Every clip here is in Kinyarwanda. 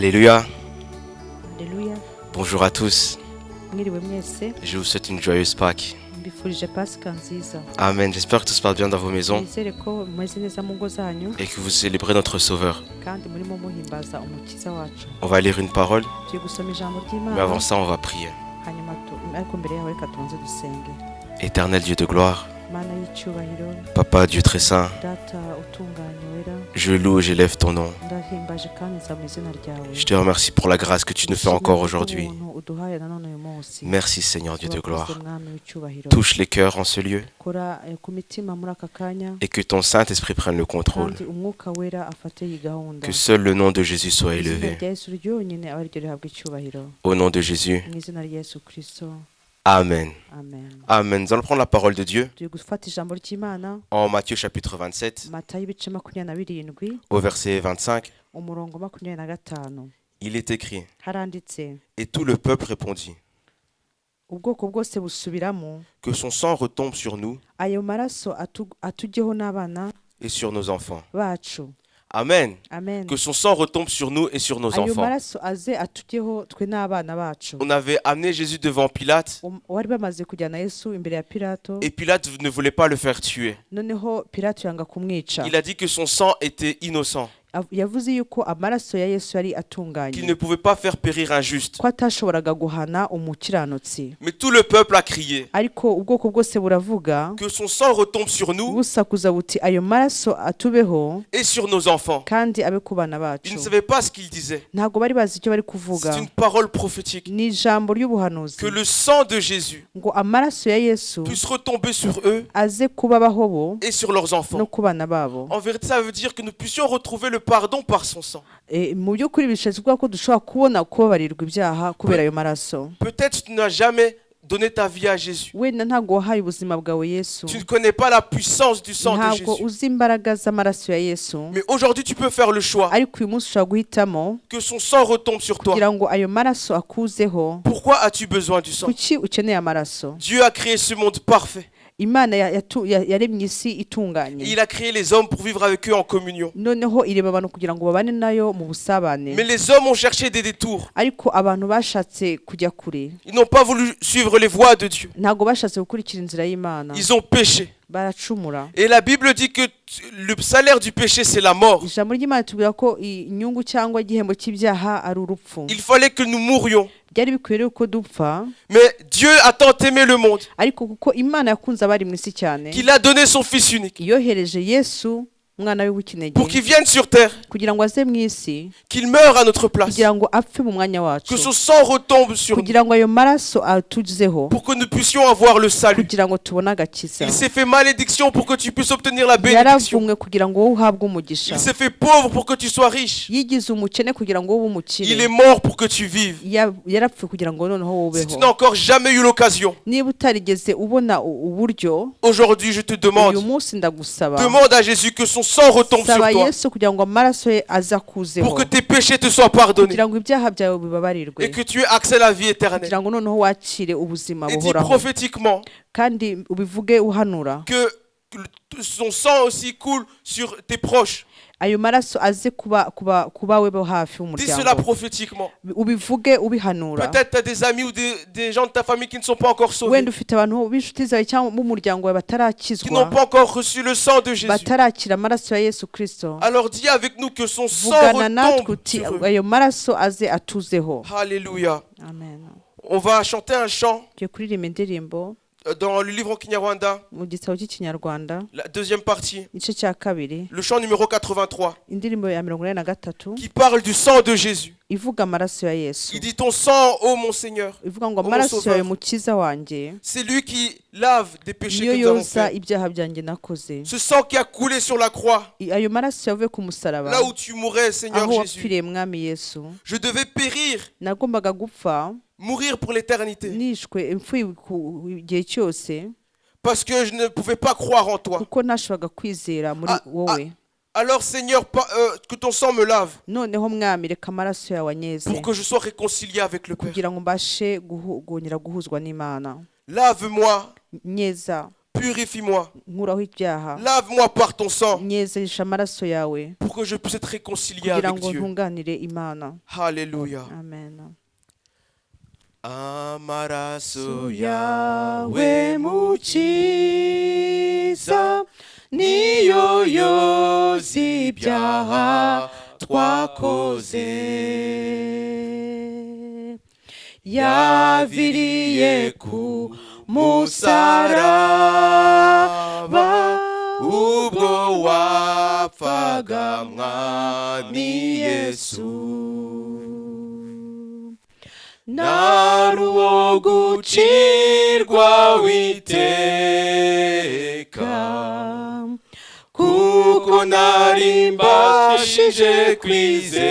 Alléluia. Alléluia. Bonjour à tous. Mwiriwe mwese. Je vous souhaite une joyeuse Pâques. Mbifurije Pasika nziza. Amen. J'espère que tout se passe bien dans vos maisons Nizere ko mumeze neza mu ngo zanyu et que vous célébrez notre Sauveur. kandi murimo muhimbaza umukiza wacu. On va lire une parole, Tugiye gusoma ijambo mais ry'Imana. avant ça, on va prier. Hanyuma ariko mbere yaho reka tubanze dusenge. Éternel Dieu de gloire, Mana y'icyubahiro, Papa Dieu très saint, Data utunganye wera, je loue et j'élève ton nom. ndahimbaje kandi nzamuye izina ryawe. Je te remercie pour la grâce que tu nous fais encore aujourd'hui. Ubuntu uduhaye nanone uyu munsi. Merci Seigneur Dieu de gloire. Urakoze Mwami w'icyubahiro. Touche les cœurs en ce lieu Kora ku mitima muri aka kanya et que ton Saint-Esprit prenne le contrôle. kandi umwuka wera afate iyi gahunda. Que seul le nom de Jésus soit Izina élevé. rya Yesu ryonyine aba ariryo rihabwa icyubahiro. Au nom de Jésus. Mu izina rya Yesu Kristo. Amen. Amen. Amen. Nous allons prendre la parole de Dieu Tugiye gufata ijambo ry'Imana en Matthieu chapitre 27 Matayo ibice 27 au verset 25. umurongo 25. Il est écrit, Haranditse et tout le peuple répondit, ubwoko bwose busubiramo que son sang retombe sur nous ayo maraso atujyeho n'abana et sur nos enfants. bacu. Amen. Amen. Que son sang retombe sur nous et sur nos Ayo enfants. maraso aze atujyeho twe n'abana bacu. On avait amené Jésus devant Pilate Wari bamaze kujyana Yesu imbere ya Pilato, et Pilate ne voulait pas le faire tuer. noneho Pilato yanga kumwica. Il a dit que son sang était innocent, Yavuze yuko amaraso ya Yesu yari qu'il atunganye, ne pouvait pas faire périr un juste. ko atashoboraga guhana umukiranutsi. Mais tout le peuple a crié, Ariko ubwoko bwose buravuga que son sang retombe sur nous busakuza buti ayo maraso atubeho et sur nos enfants. kandi abe ku bana Ils bacu. ne savaient pas ce qu'il disait. Ntabwo bari bazi icyo bari kuvuga. C'est une parole prophétique. Ni ijambo ry'ubuhanuzi Que le sang de Jésus ngo amaraso ya Yesu puisse retomber sur eux aze kubabaho bo et sur leurs no enfants. ku bana babo. En vérité, ça veut dire que nous puissions retrouver le pardon par son sang. Mu by'ukuri bishatse kuvuga ko dushobora kubona kubabarirwa ibyaha kubera ayo maraso. Peut-être tu n'as jamais donné ta vie à Jésus. Wenda ntabwo wahaye ubuzima bwawe Yesu, Tu ne connais pas la puissance du sang de ntabwo Jésus. uzi imbaraga z'amaraso ya Yesu, Mais aujourd'hui, tu peux faire le choix ariko uyu munsi ushobora guhitamo que son sang retombe sur toi. kugira ngo ayo maraso akuzeho. Pourquoi as-tu besoin du sang? Kuki ukeneye amaraso? Dieu a créé ce monde parfait. Imana yaremye isi itunganye, Et il a créé les hommes pour vivre avec eux en communion. noneho ireba abantu kugira ngo babane nayo mu busabane. Mais les hommes ont cherché des détours. Ariko abantu bashatse kujya kure, Ils n'ont pas voulu suivre les voies de Dieu. ntabwo bashatse gukurikira inzira y'Imana, Ils ont péché. baracumura. Et la Bible dit que le salaire du péché, c'est la mort. Ijambo ry'Imana tubwira ko inyungu cyangwa igihembo cy'ibyaha ari urupfu. Il fallait que nous mourions. Byari bikwiye rero ko dupfa, Mais Dieu a tant aimé le monde ariko kuko Imana yakunze abari mu isi cyane, qu'il a donné son Fils unique yohereje Yesu umwana we w'ikinege pour qu'il vienne sur terre, kugira ngo aze mu isi, qu'il meure à notre place, kugira ngo apfe mu mwanya wacu, que son sang retombe sur nous, kugira ngo ayo maraso atuzeho, pour que nous puissions avoir le salut. kugira ngo tubone agakiza. Il s'est fait malédiction pour que tu puisses obtenir la bénédiction. Yaravumwe kugira ngo wowe uhabwe umugisha, Il s'est fait pauvre pour que tu sois riche. yigize umukene kugira ngo wowe Il umukire, est mort pour que tu vives. yarapfuye kugira ngo noneho Si tu woweho. n'as encore jamais eu l'occasion, Niba utarigeze ubona uburyo, aujourd'hui je te uyu demande, munsi ndagusaba, demande à Jésus que son sang retombe sur saba toi, Yesu kugira ngo amaraso ye aze akuzeho, pour que tes péchés te soient pardonnés kugira ngo ibyaha byawe bibabarirwe, et que tu aies accès à la vie éternelle. kugira ngo noneho wakire ubuzima Et dis buhoraho, prophétiquement kandi ubivuge uhanura que son sang aussi coule sur tes proches. ayo maraso aze kuba we bo hafi Dis cela umuryango, prophétiquement. ubivuge ubihanura. Peut-être tu as des amis ou des gens de ta famille qui ne sont pas encore sauvés, Wenda ufite abantu b'inshuti zawe cyangwa b'umuryango wawe qui n'ont batarakizwa, pas encore reçu le sang de Jésus. batarakira amaraso ya Yesu Kristo. Alors dis avec nous que son sang Vugana natwe retombe uti sur eux. ayo maraso aze atuzeho. Alléluia. Amen. On va chanter un chant Tugiye kuririmba indirimbo dans le livre en Kinyarwanda, mu gitabo cy'ikinyarwanda la deuxième partie, igice cya kabiri, le chant numéro 83, indirimbo ya 83 qui parle du sang de Jésus. ivuga amaraso ya Yesu, Il dit ton sang, ô mon Seigneur, ivuga ngo Oh, mon amaraso sauveur. yawe mukiza wanjye c'est lui qui lave des péchés niyo que nous avons yoza faits. ibyaha byanjye nakoze. Ce sang qui a coulé sur la croix, Ayo maraso yavuye ku musaraba, là où tu mourais, Seigneur aho Jésus. wapfiriye mwami Yesu, Je devais périr, nagombaga gupfa mourir pour l'éternité, nishwe impfuye igihe cyose, parce que je ne pouvais pas croire en toi. kuko ntashoboraga kwizera muri wowe. Alors Seigneur, que ton sang me lave, Noneho mwami reka amaraso yawe anyeze, pour que je sois réconcilié avec le Père. kugira ngo mbashe kongera guhuzwa n'Imana. Lave-moi, Nyeza Purifie-moi. nkuraho ibyaha Lave-moi par ton sang nyezesha amaraso yawe pour que je puisse être réconcilié kugira avec ngo Dieu. ntunganire imana. Alléluia. Amen. Amaraso yawe mukiza niyo yoza ibyaha twakoze, yaviriye ku musaraba ubwo wapfaga mwami Yesu. nari uwo gucirwa witeka, kuko nari mbashije kwizera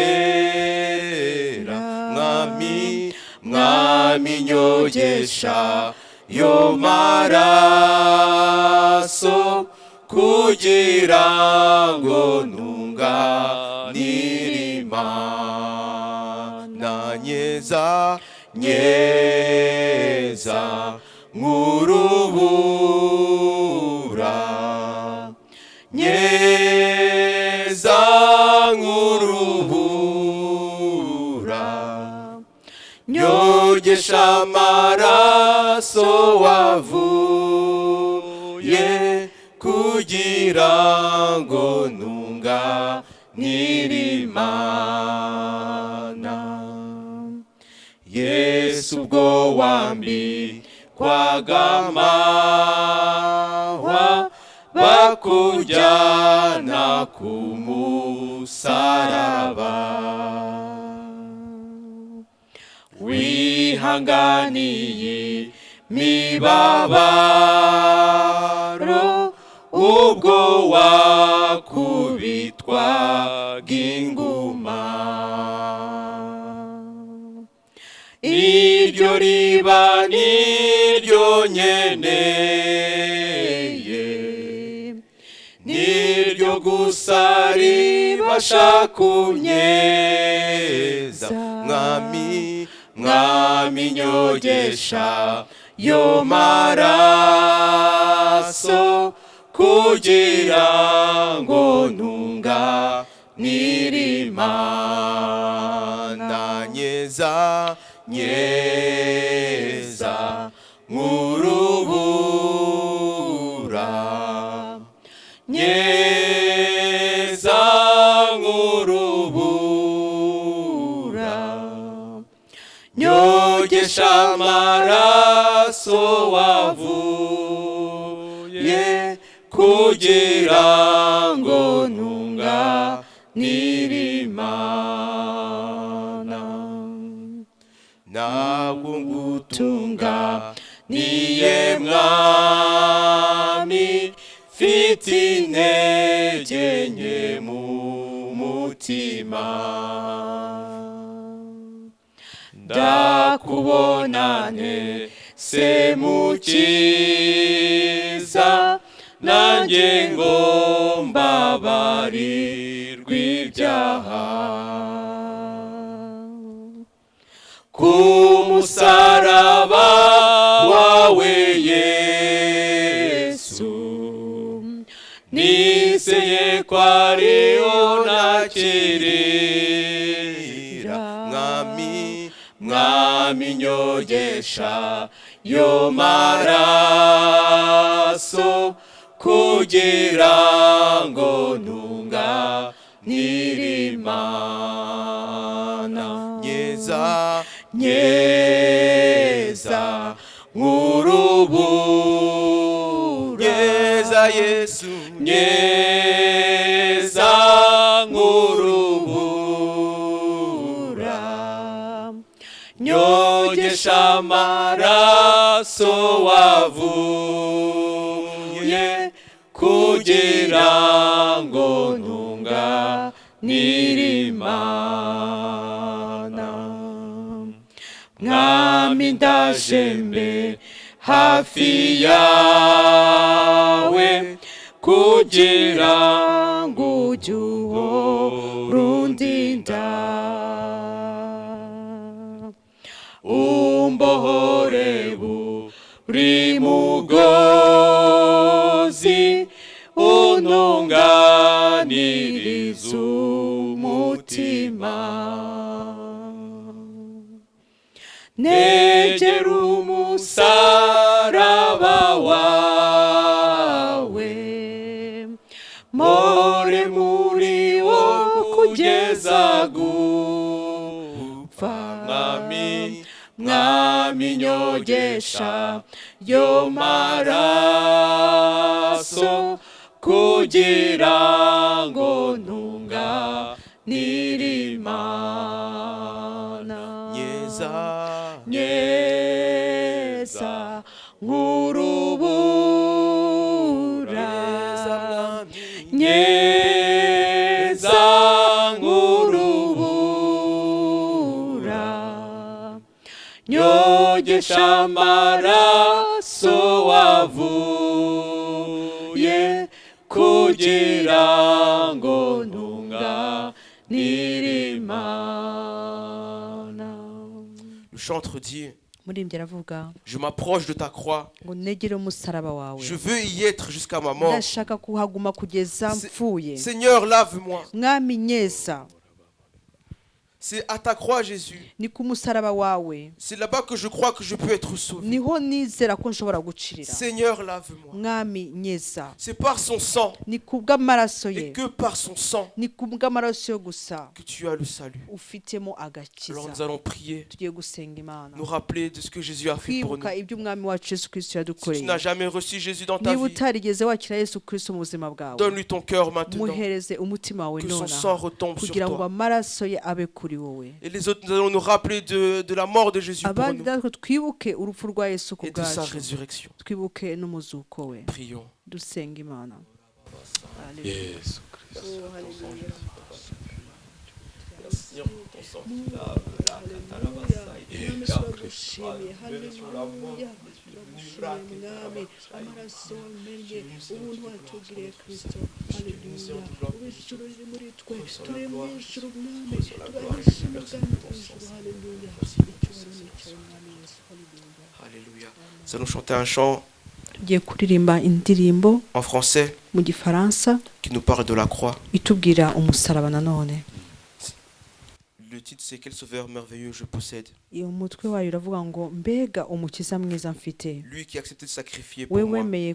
mwami nyogesha yo maraso kugira ngo ntunganire Imana. Nyeza nk'urubura, nyeza nk'urubura, nyogesha amaraso wavuye kugira ngo ntunganire Imana. Yesu ubwo wambikwaga amahwa bakujyana ku musaraba, wihanganiye imibabaro ubwo wakubitwaga inguma. Iryo riba niryo nkeneye, niryo gusa ribasha kunyeza. Mwami nyogesha yo maraso kugira ngo ntunganire Imana. Nyeza nk'urubura, nyeza nk'urubura, nyogesha amaraso wavuye kugira ngo ntunganire Imana. Ntabwo ngutunga niye mwami, mfite intege nke mu mutima, ndakubona ntese mukiza, nanjye ngo mbabarirwe ibyaha. Ku musaraba wawe Yesu, nizeye ko ariho nakirira. Mwami nyogesha yo maraso kugira ngo ntunganire Imana. Nyeza nk'urubura, Nyeza Yesu, nyeza nk'urubura, nyogesha amaraso wavuye kugira ngo ntunganire Imana. Mwami ndaje mbe hafi yawe kugira ngo ujye uhora undinda, umbohore buri mugozi nyiriza umutima negera umusaraba wawe more muri wo kugeza gupfa mwami nyogesha yo maraso kugira ngo ntunganire Imana nyeza nk'urubura nyeza nk'urubura nyogesha amaraso wavuye kugira ngo ntunganire Imana. Le chantre dit, Muririmbyi aravuga je m'approche de ta croix. ngo negere umusaraba wawe Je veux y être jusqu'à ma mort. ndashaka kuhaguma kugeza mpfuye Seigneur, lave-moi. mwami nyesa C'est à ta croix, Jésus. ni ku musaraba wawe C'est là-bas que je crois que je peux être sauvé. niho nizera ko nshobora gucirira Seigneur, lave-moi. mwami nyesa C'est par son sang ni ku bw'amaraso ye et que par son sang ni ku bw'amaraso yo gusa que tu as le salut. ufitemo Alors agakiza nous allons prier, tugiye gusenga Imana nous rappeler de ce que Jésus a fait pour nous. kwibuka ibyo umwami wacu Yesu Kristo Si tu yadukoreye n'as jamais reçu Jésus dans ta niba vie, utarigeze wakira Yesu Kristo mu buzima bwawe donne-lui ton cœur maintenant. muhereze umutima wawe Que son nona sang retombe sur kugira ngo toi. amaraso ye abe kuri wowe Et les autres, nous allons nous rappeler de la mort de Jésus pour abandi nous natwe twibuke urupfu rwa Yesu ku et de sa bwacu résurrection. twibuke n'umuzuko we Prions. dusenga Imana. Yesu amaraso wamenye ubuntu watugiriye Kristo haleluya ubishuro riri muri twe turi mu ijuru mwami tugahishima ubwami bw'ijuru haleluya icyubahiro ni icyawe mwami Yesu haleluya. Alléluia. Nous allons chanter un chant tugiye kuririmba indirimbo en français mu gifaransa qui nous parle de la croix. itubwira umusaraba nanone. Le titre c'est Quel sauveur merveilleux je possède. iyo mutwe wayo uravuga ngo mbega umukiza mwiza mfite Lui qui a accepté de sacrifier we pour moi. wemeye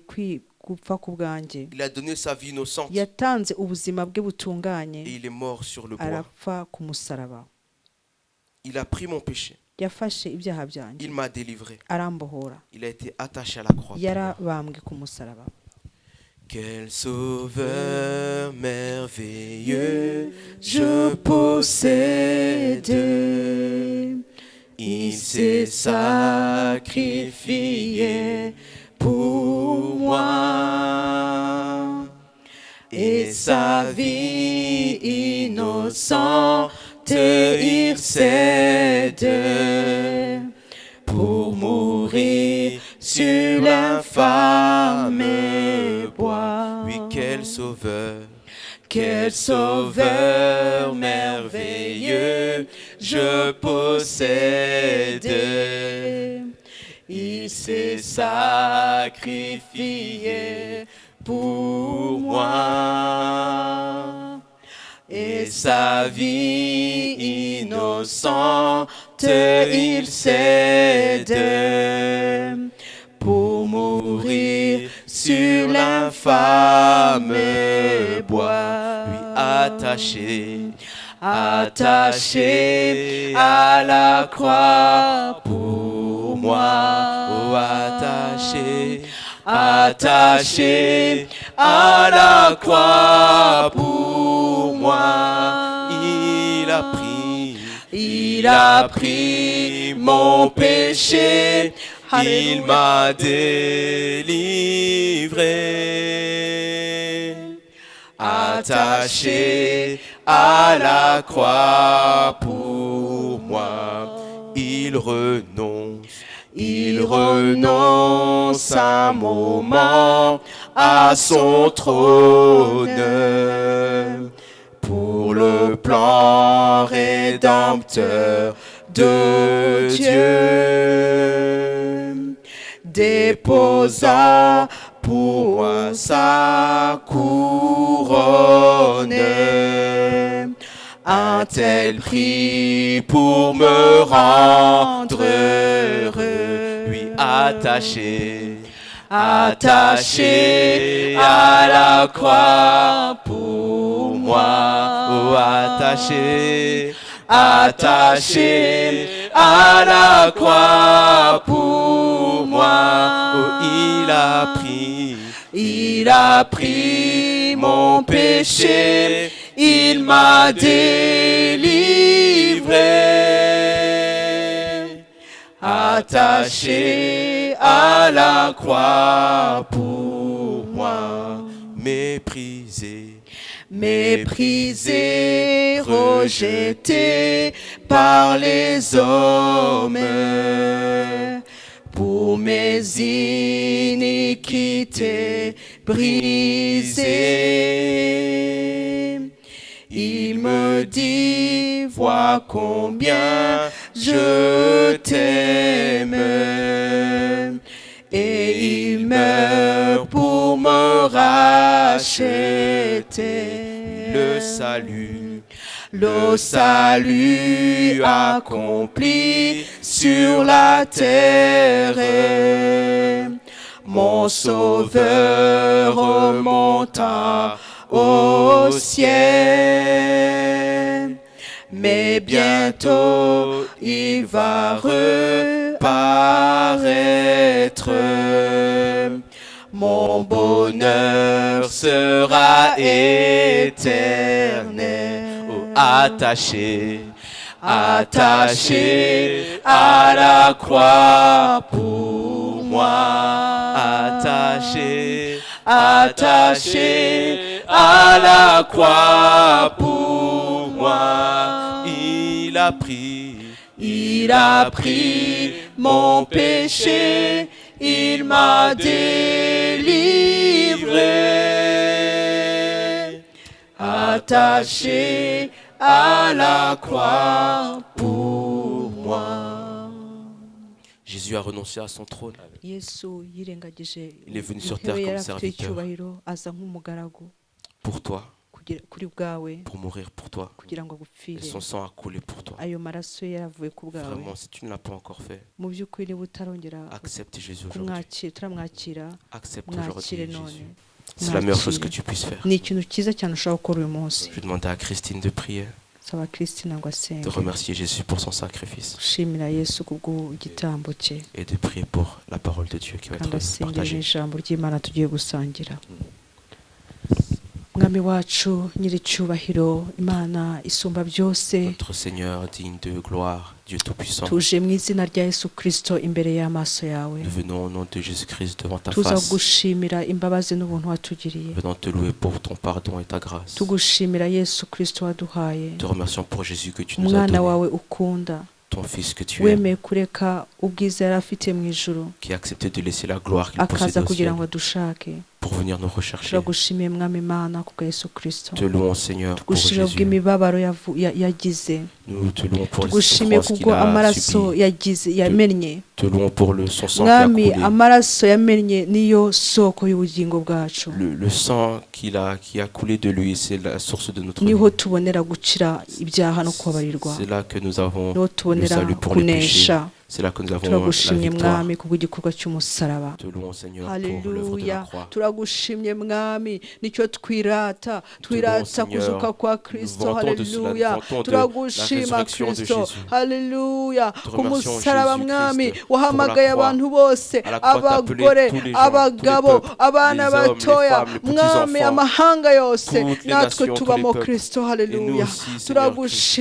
gupfa ku bwanjye Il a donné sa vie innocente yatanze ubuzima bwe butunganye et il est mort sur le bois. arapfa ku musaraba Il a pris mon péché. yafashe ibyaha byanjye Il m'a délivré. arambohora Il a été attaché à la croix. pour moi. yarabambwe ku musaraba. Quel sauveur merveilleux je possède. Il s'est sacrifié pour moi. Et sa vie innocente il cède pour mourir sur l'infâme bois. Oui, quel sauveur merveilleux je possède. Il s'est sacrifié pour moi. Et sa vie innocente il cède pour mourir sur l'infâme bois. Lui attaché à la croix pour moi. Oh, attaché à la croix pour moi. Il a pris mon péché. Il m'a délivré. Attaché à la croix pour moi. Il renonce un moment à son trône pour le plan rédempteur de Dieu. Déposa pour moi sa couronne a-t-elle pris pour me rendre heureux? Oui, attaché, attaché à la croix pour moi. Oh, attaché, attaché à la croix pour moi. Oh, il a pris mon péché, il m'a délivré. Attaché à la croix pour moi. Méprisé, méprisé, rejeté par les hommes. Pour mes iniquités brisées, il me dit, vois combien je t'aime, et il meurt pour me racheter. Le salut accompli sur la terre, mon sauveur remonta au ciel. Mais bientôt il va reparaître, mon bonheur sera éternel. Attaché, attaché à la croix pour moi. Attaché, attaché à la croix pour moi. Il a pris mon péché, il m'a délivré. Attaché à la croix pour moi. Jésus a renoncé à son trône. Il est venu sur terre comme serviteur. Pour toi. Pour mourir pour toi. Et son sang a coulé pour toi. Vraiment, si tu ne l'as pas encore fait, accepte Jésus aujourd'hui. Accepte aujourd'hui Jésus. C'est la meilleure chose que tu puisses faire. Je demande à Christine de prier, de remercier Jésus pour son sacrifice et de prier pour la parole de Dieu qui va être partagée. Mwami wacu nyiricyubahiro, Imana isumba byose, notre Seigneur digne de gloire, Dieu tout-puissant, tuje mu izina rya Yesu Kristo imbere y'amaso yawe. Nous venons au nom de Jésus-Christ devant ta face. Tuzagushimira imbabazi n'ubuntu watugiriye. Venons te louer pour ton pardon et ta grâce. Tugushimira Yesu Kristo waduhaye. Te remercions pour Jésus que tu nous as donné. Umwana wawe ukunda, ton fils que tu aimes, qui a accepté de laisser la gloire qu'il possédait au ciel pour venir nous rechercher. Te louons, Seigneur, pour Jésus. Nous te louons pour les souffrances qu'il a subies. Te louons pour son sang qui a coulé. Le sang qui a coulé de lui, c'est la source de notre vie. C'est là que nous avons le salut pour les péchés. C'est là que nous avons la victoire. Te louons, Seigneur, pour l'œuvre de la croix. Te louons, Seigneur, nous vantons de cela, nous vantons de la résurrection de Jésus. Alléluia. Te remercions, Jésus-Christ, pour la croix. À la croix, t'as appelé tous les gens, tous les peuples, les hommes, les femmes, les petits-enfants, toutes les nations, tous les peuples. Et nous aussi, Seigneur Christ.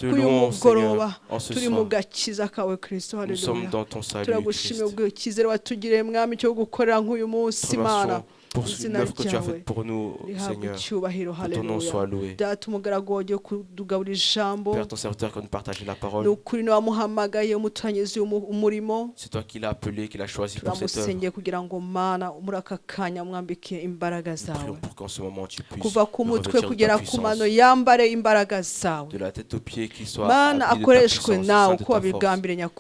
Te louons, Seigneur, en ce soir. Nous sommes dans ton salut, Christ. Pour l'œuvre que tu as faite pour nous, Seigneur, que ton nom soit loué. Père, ton serviteur, quand nous partageons la parole, c'est toi qui l'as appelé, qui l'as choisi pour cette œuvre. Nous prions pour qu'en ce moment tu puisses nous revêtir de ta puissance. De la tête aux pieds, qu'il soit habillé de ta puissance, de ta force.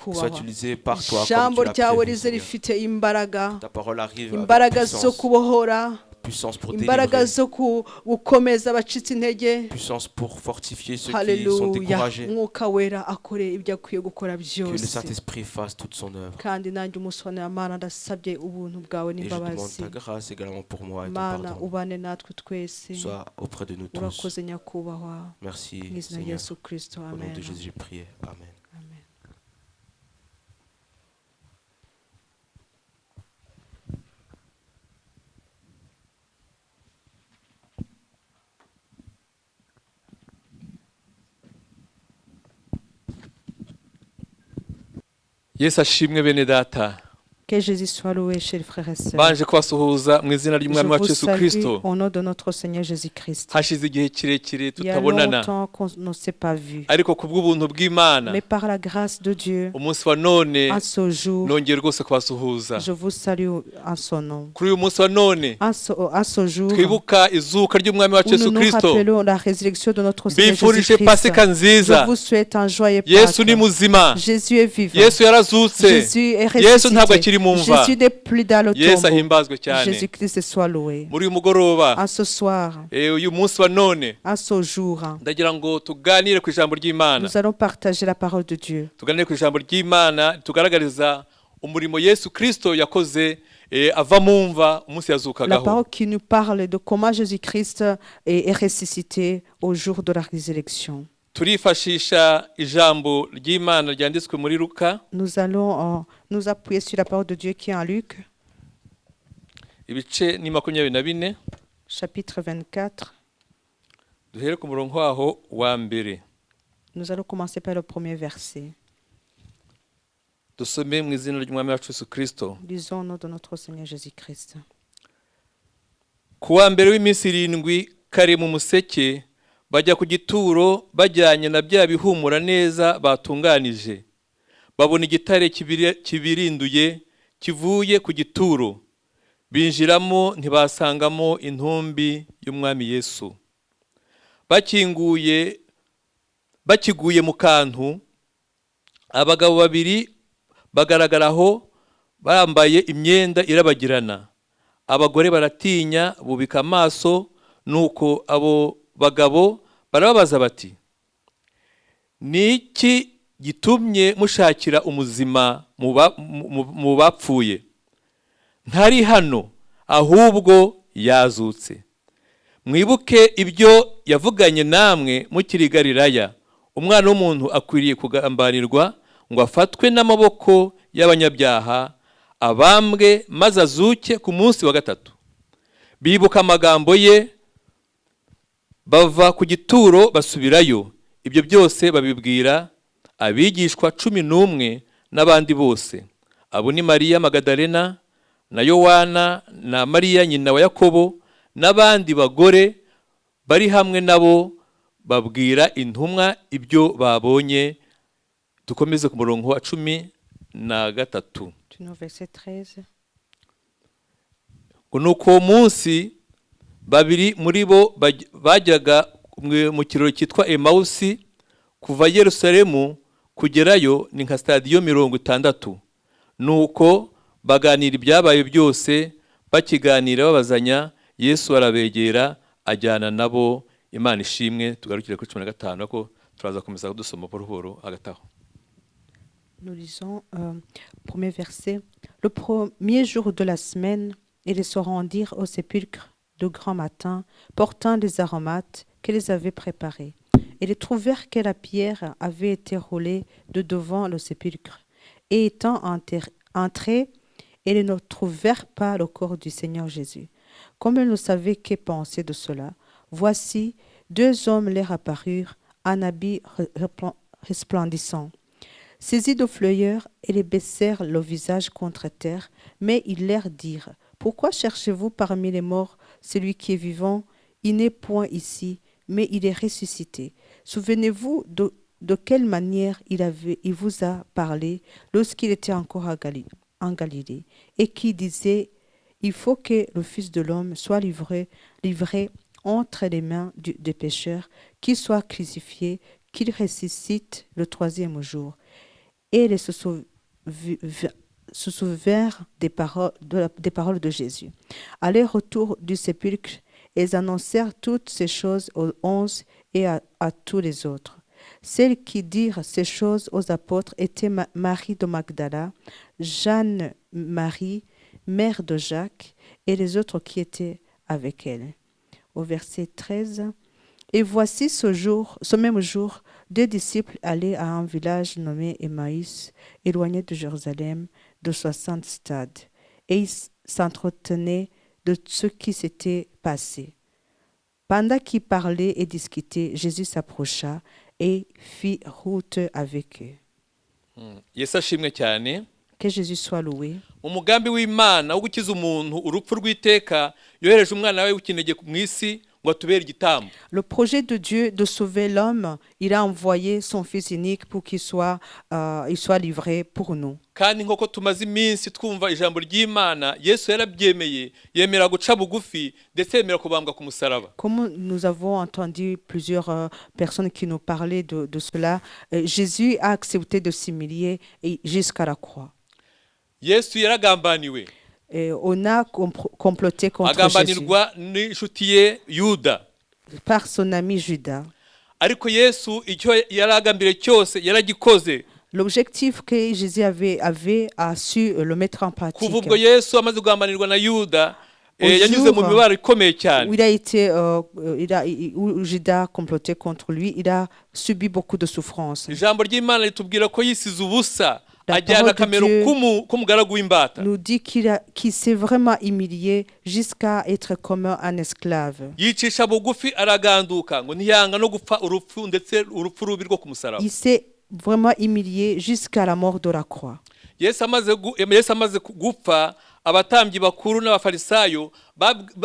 Qu'il soit utilisé par toi comme tu l'as prévu, Seigneur. Ta parole arrive avec puissance. puissance pour imbaraga délivrer, zo gukomeza abacitse intege. puissance pour fortifier ceux qui sont Haleluya, découragés. umwuka wera akore ibyo akwiye gukora Que le byose. Saint-Esprit fasse toute son œuvre. Kandi nanjye umunsi wa Mana ndasabye ubuntu bwawe Et je demande n'imbabazi. ta grâce également pour moi et ton Mana pardon. ubane natwe twese. Sois auprès de nous tous. Urakoze nyakubahwa. Merci Mu izina rya Seigneur. Yesu Kristo, Au nom amen. de Jésus, j'ai prié. Amen. Amen. Yesu ashimwe bene data. Que Jésus soit loué, chers frères et sœurs. Banje kubasuhuza mu izina ry'umwami Je wacu vous Yesu salue Kristo. au nom de notre Seigneur Jésus-Christ. Hashize igihe kirekire Il y a tutabonana, longtemps qu'on ne s'est pas vu. ariko kubw'ubuntu bw'Imana Mais par la grâce de Dieu, umunsi wa none en ce jour, nongeye rwose kubasuhuza. je vous salue en son nom. Kuri uyu munsi wa none En ce jour, twibuka izuka ry'umwami wacu où nous Yesu nous Kristo. rappelons la résurrection de notre Seigneur Mbifurije Jésus-Christ. Pasika nziza. Je vous souhaite un joyeux Yesu ni Pâques. muzima. Jésus est vivant. Yesu yarazutse. Jésus est Yesu ntabwo akiri ressuscité. mu mva. Jésus n'est plus dans le Yesu tombeau. ahimbazwe cyane. Jésus-Christ soit loué. Muri uyu mugoroba En ce soir, uyu munsi wa none en ce jour, ndagira ngo tuganire ku ijambo ry'Imana. nous allons partager la parole de Dieu. Tuganire ku ijambo ry'Imana tugaragariza umurimo Yesu Kristo yakoze ava mu mva umunsi La yazukagaho. parole qui nous parle de comment Jésus-Christ est ressuscité au jour de la résurrection. Turifashisha ijambo ry'Imana ryanditswe muri Luka Nous allons nous appuyer sur la parole de Dieu qui est en Luc, ibice ni 24, chapitre 24. duhere ku murongo waho wa mbere. Nous allons commencer par le premier verset. Dusome mu izina ry'umwami wacu Yesu Kristo. Lisons au nom de notre Seigneur Jésus-Christ. Ku wa mbere w'iminsi 7 kare mu museke bajya ku gituro bajyanye na bya bihumura neza batunganije. Babona igitare kibirinduye kivuye ku gituro. Binjiramo ntibasangamo intumbi y'umwami Yesu. Bakiguye mu kantu, abagabo babiri bagaragaraho bambaye imyenda irabagirana. Abagore baratinya bubika amaso, nuko abo bagabo barababaza bati, niki gitumye mushakira umuzima mu bapfuye? Ntari hano, ahubwo yazutse. Mwibuke ibyo yavuganye namwe mukiri Galilaya. Umwana w'umuntu akwiriye kugambanirwa ngo afatwe n'amaboko y'abanyabyaha, abambwe maze azuke ku munsi wa gatatu. Bibuka amagambo ye, bava ku gituro basubirayo. Ibyo byose babibwira abigishwa 11 n'abandi bose. Abo ni Mariya Magadalena na Yohana na Mariya nyina wa Yakobo n'abandi bagore bari hamwe nabo babwira intumwa ibyo babonye. Dukomeze ku murongo wa 13. Verset 13. Nuko munsi babiri muri bo bajyaga mu kiraro cyitwa Emausi, kuva Yerusalemu kugerayo ni nka stadiyo 60. Nuko baganira ibyabaye byose, bakiganira babazanya. Yesu arabegera ajyana nabo. Imana ishimwe. Tugarukire kuri 15 ko turaza komeza kudusoma buhoro hagataho. Nous lisons premier verset. Le premier jour de la semaine, ils se rendirent au sépulcre de grand matin, portant des aromates qu'ils avaient préparés. Ils trouvèrent que la pierre avait été roulée de devant le sépulcre. Et étant entrés, ils ne trouvèrent pas le corps du Seigneur Jésus. Comme ils ne savaient que penser de cela, voici 2 hommes leur apparurent en habits resplendissants. Saisis de frayeur, ils baissèrent le visage contre terre, mais ils leur dirent, pourquoi cherchez-vous parmi les morts celui qui est vivant? Il n'est point ici, mais il est ressuscité. Souvenez-vous de quelle manière il vous a parlé lorsqu'il était encore en Galilée, et qui disait, il faut que le Fils de l'homme soit livré entre les mains des pécheurs, qu'il soit crucifié, qu'il ressuscite le 3e jour. Et ils se se souvinrent des paroles de Jésus. À leur retour du sépulcre, ils annoncèrent toutes ces choses aux 11 et à tous les autres. Celles qui dirent ces choses aux apôtres étaient Marie de Magdala, Jeanne-Marie, mère de Jacques, et les autres qui étaient avec elle. Au verset 13, « Et voici ce même jour, 2 disciples allaient à un village nommé Emmaüs, éloigné de Jérusalem, de 60 stades, et ils s'entretenaient de ce qui s'était passé. Pendant qu'ils parlaient et discutaient, Jésus s'approcha et fit route avec eux. » Yesu ashimwe cyane. Que Jésus soit loué. Umugambi w'Imana wo gukiza umuntu urupfu rw'iteka yohereje umwana we w'ikinege mu isi ngo atubere igitambo. Le projet de Dieu de sauver l'homme, il a envoyé son fils unique pour qu'il soit livré pour nous. Kandi nk'uko tumaze iminsi twumva ijambo ry'Imana, Yesu yarabyemeye, yemera guca bugufi ndetse yemera kubambwa ku musaraba. Comme nous avons entendu plusieurs personnes qui nous parlaient de cela, Jésus a accepté de s'humilier jusqu'à la croix. Yesu yaragambaniwe. On a comploté contre Jésus agambanirwa n'inshuti ye Yuda par son ami Judas. Ariko Yesu icyo yaragambiriye cyose yaragikoze. L'objectif que Jésus avait a su le mettre en pratique. Kuva ubwo Yesu amaze kugambanirwa na Yuda yanyuze mu mibabaro ikomeye cyane. Il a été Judas comploté contre lui, il a subi beaucoup de souffrances. Ijambo ry'Imana litubwira ko yisize ubusa ajyana akamero k'umugaragu w'imbata. Nous dit qu'il s'est vraiment humilié jusqu'à être comme un esclave. Yicisha bugufi araganduka ngo ntiyanga no gupfa urupfu ndetse urupfu rubi rwo ku musaraba. Il s'est vraiment humilié jusqu'à la mort de la croix. Yesu amaze gupfa, abatambyi bakuru n'abafarisayo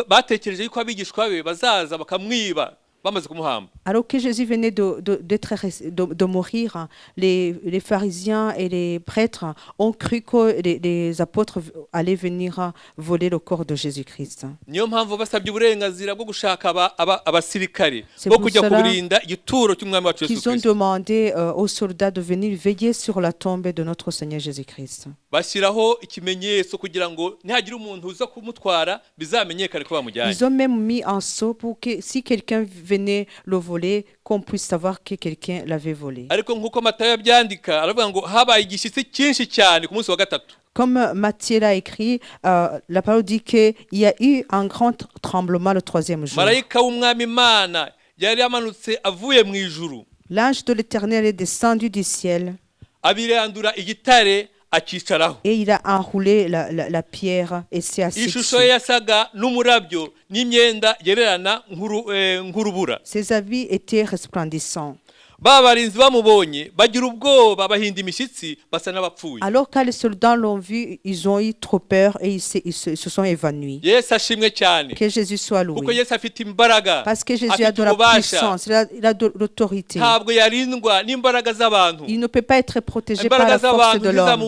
batekereje yuko abigishwa be bazaza bakamwiba bamaze kumuhamba. Alors que Jésus venait de mourir, les pharisiens et les prêtres ont cru que les apôtres allaient venir voler le corps de Jésus-Christ. Niyo mpamvu basabye uburenganzira bwo gushaka abasirikare bwo kujya kuburinda igituro cy'umwami wacu Yesu Kristo. Ils ont demandé aux soldats de venir veiller sur la tombe de notre Seigneur Jésus-Christ. Bashyiraho ikimenyetso kugira ngo ntihagire umuntu uza kumutwara bizamenyekane ko bamujyanye. Ils ont même mis un sceau pour que si quelqu'un venait le voler, qu'on puisse savoir que quelqu'un l'avait volé. Ariko nkuko Matayo yabyandika aravuga ngo habaye igishyitsi cyinshi cyane ku munsi wa gatatu. Comme Matthieu l'a écrit, la parole dit qu'il y a eu un grand tremblement le 3e jour. Marayika w'umwami Imana yari yamanutse avuye mu ijuru. L'ange de l'Éternel est descendu du ciel. Abirandura igitare akicaraho. Et il a enroulé la pierre et s'est assis. Ishusho yasaga n'umurabyo n'imyenda yererana nk'urubura. Ses habits étaient resplendissants. Babarinzi bamubonye bagira ubwoba bahinda imishyitsi basa n'abapfuye. Alors quand les soldats l'ont vu, ils ont eu trop peur et ils se sont évanouis. Yesu ashimwe cyane. Que Jésus soit loué. Kuko Yesu afite imbaraga. Parce que Jésus a de la puissance, il a de l'autorité. Ntabwo yarindwa n'imbaraga z'abantu. Il ne peut pas être protégé par la force de l'homme.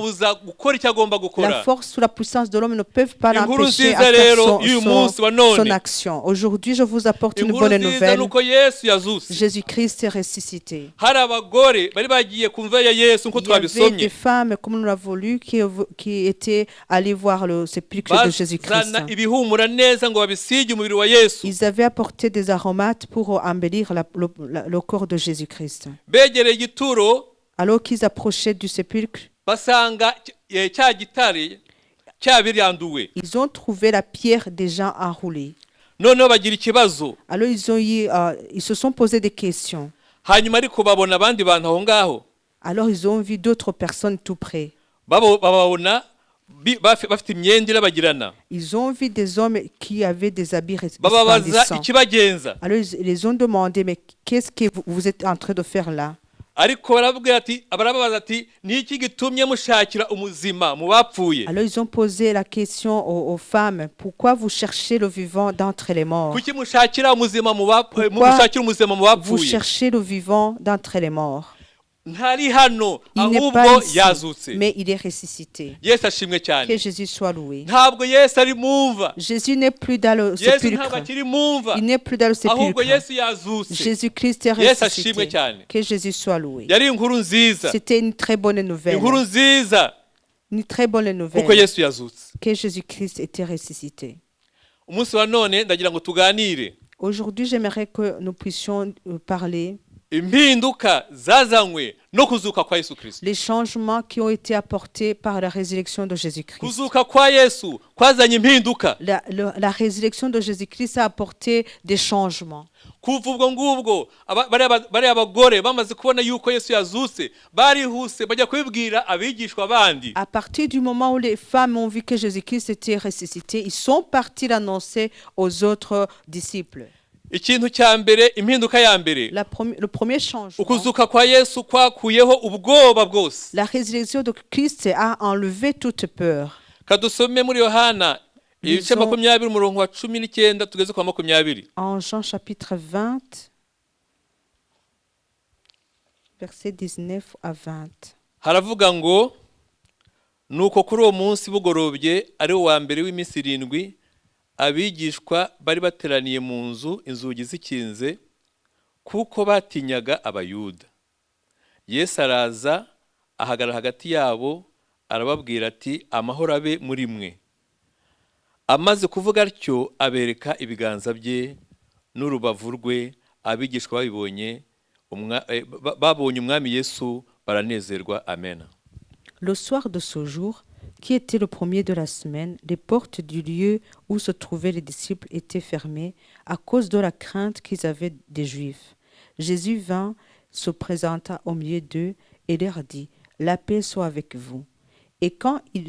Gukora icyo agomba gukora. La force ou la puissance de l'homme ne peuvent pas l'empêcher à faire son action. Aujourd'hui, je vous apporte une bonne nouvelle. Jésus-Christ est ressuscité. Il y avait des femmes, comme nous l'avons lu, qui étaient allées voir le sépulcre de Jésus-Christ. Ils avaient apporté des aromates pour embellir le corps de Jésus-Christ. Alors qu'ils approchaient du sépulcre, ils ont trouvé la pierre déjà enroulée. Alors ils se sont posé des questions. Alors ils ont vu d'autres personnes tout près. Ils ont vu des hommes qui avaient des habits resplendissants. Alors ils les ont demandé, mais qu'est-ce que vous êtes en train de faire là? Alors ils ont posé la question aux femmes, pourquoi vous cherchez le vivant d'entre les morts? Pourquoi vous cherchez le vivant d'entre les morts? Il n'est pas ici, mais il est ressuscité. Que Jésus soit loué. Jésus n'est plus dans le sépulcre. Il n'est plus dans le sépulcre. Jésus-Christ est ressuscité. Que Jésus soit loué. C'était une très bonne nouvelle. Une très bonne kuko nouvelle Yesu yazutse. que Jésus-Christ était ressuscité. Umunsi wa none ndagira ngo tuganire Aujourd'hui, j'aimerais que nous puissions parler impinduka zazanywe no kuzuka kwa Yesu Kristo. les changements qui ont été apportés par la résurrection de Jésus-Christ. Kuzuka kwa Yesu kwazanye impinduka. La résurrection de Jésus-Christ a apporté des changements. Kuva ubwo ngubwo bariya abagore bamaze kubona yuko Yesu yazutse barihuse bajya kubibwira abigishwa bandi. À partir du moment où les femmes ont vu que Jésus-Christ était ressuscité, ils sont partis l'annoncer aux autres disciples. Ikintu cya mbere, impinduka ya mbere, Le premier changement, ukuzuka kwa Yesu kwakuyeho ubwoba bwose. la résurrection de Christ a enlevé toute peur. Kadusome muri Yohana ibice 20 umurongo wa 19 tugeze kwa 20. En Jean chapitre 20, versets 19 à 20. Haravuga ngo nuko kuri uwo munsi bugorobye ari uwa mbere w'iminsi 7 abigishwa bari bateraniye mu nzu inzugi zikinze kuko batinyaga abayuda. Yesu araza ahagarara hagati yabo arababwira ati amahoro abe muri mwe. Amaze kuvuga atyo abereka ibiganza bye n'urubavu rwe. Abigishwa babonye umwami Yesu baranezerwa. Amen. Le soir de ce jour, qui était le premier de la semaine, les portes du lieu où se trouvaient les disciples étaient fermées à cause de la crainte qu'ils avaient des Juifs. Jésus vint, se présenta au milieu d'eux et leur dit « La paix soit avec vous ». Et quand il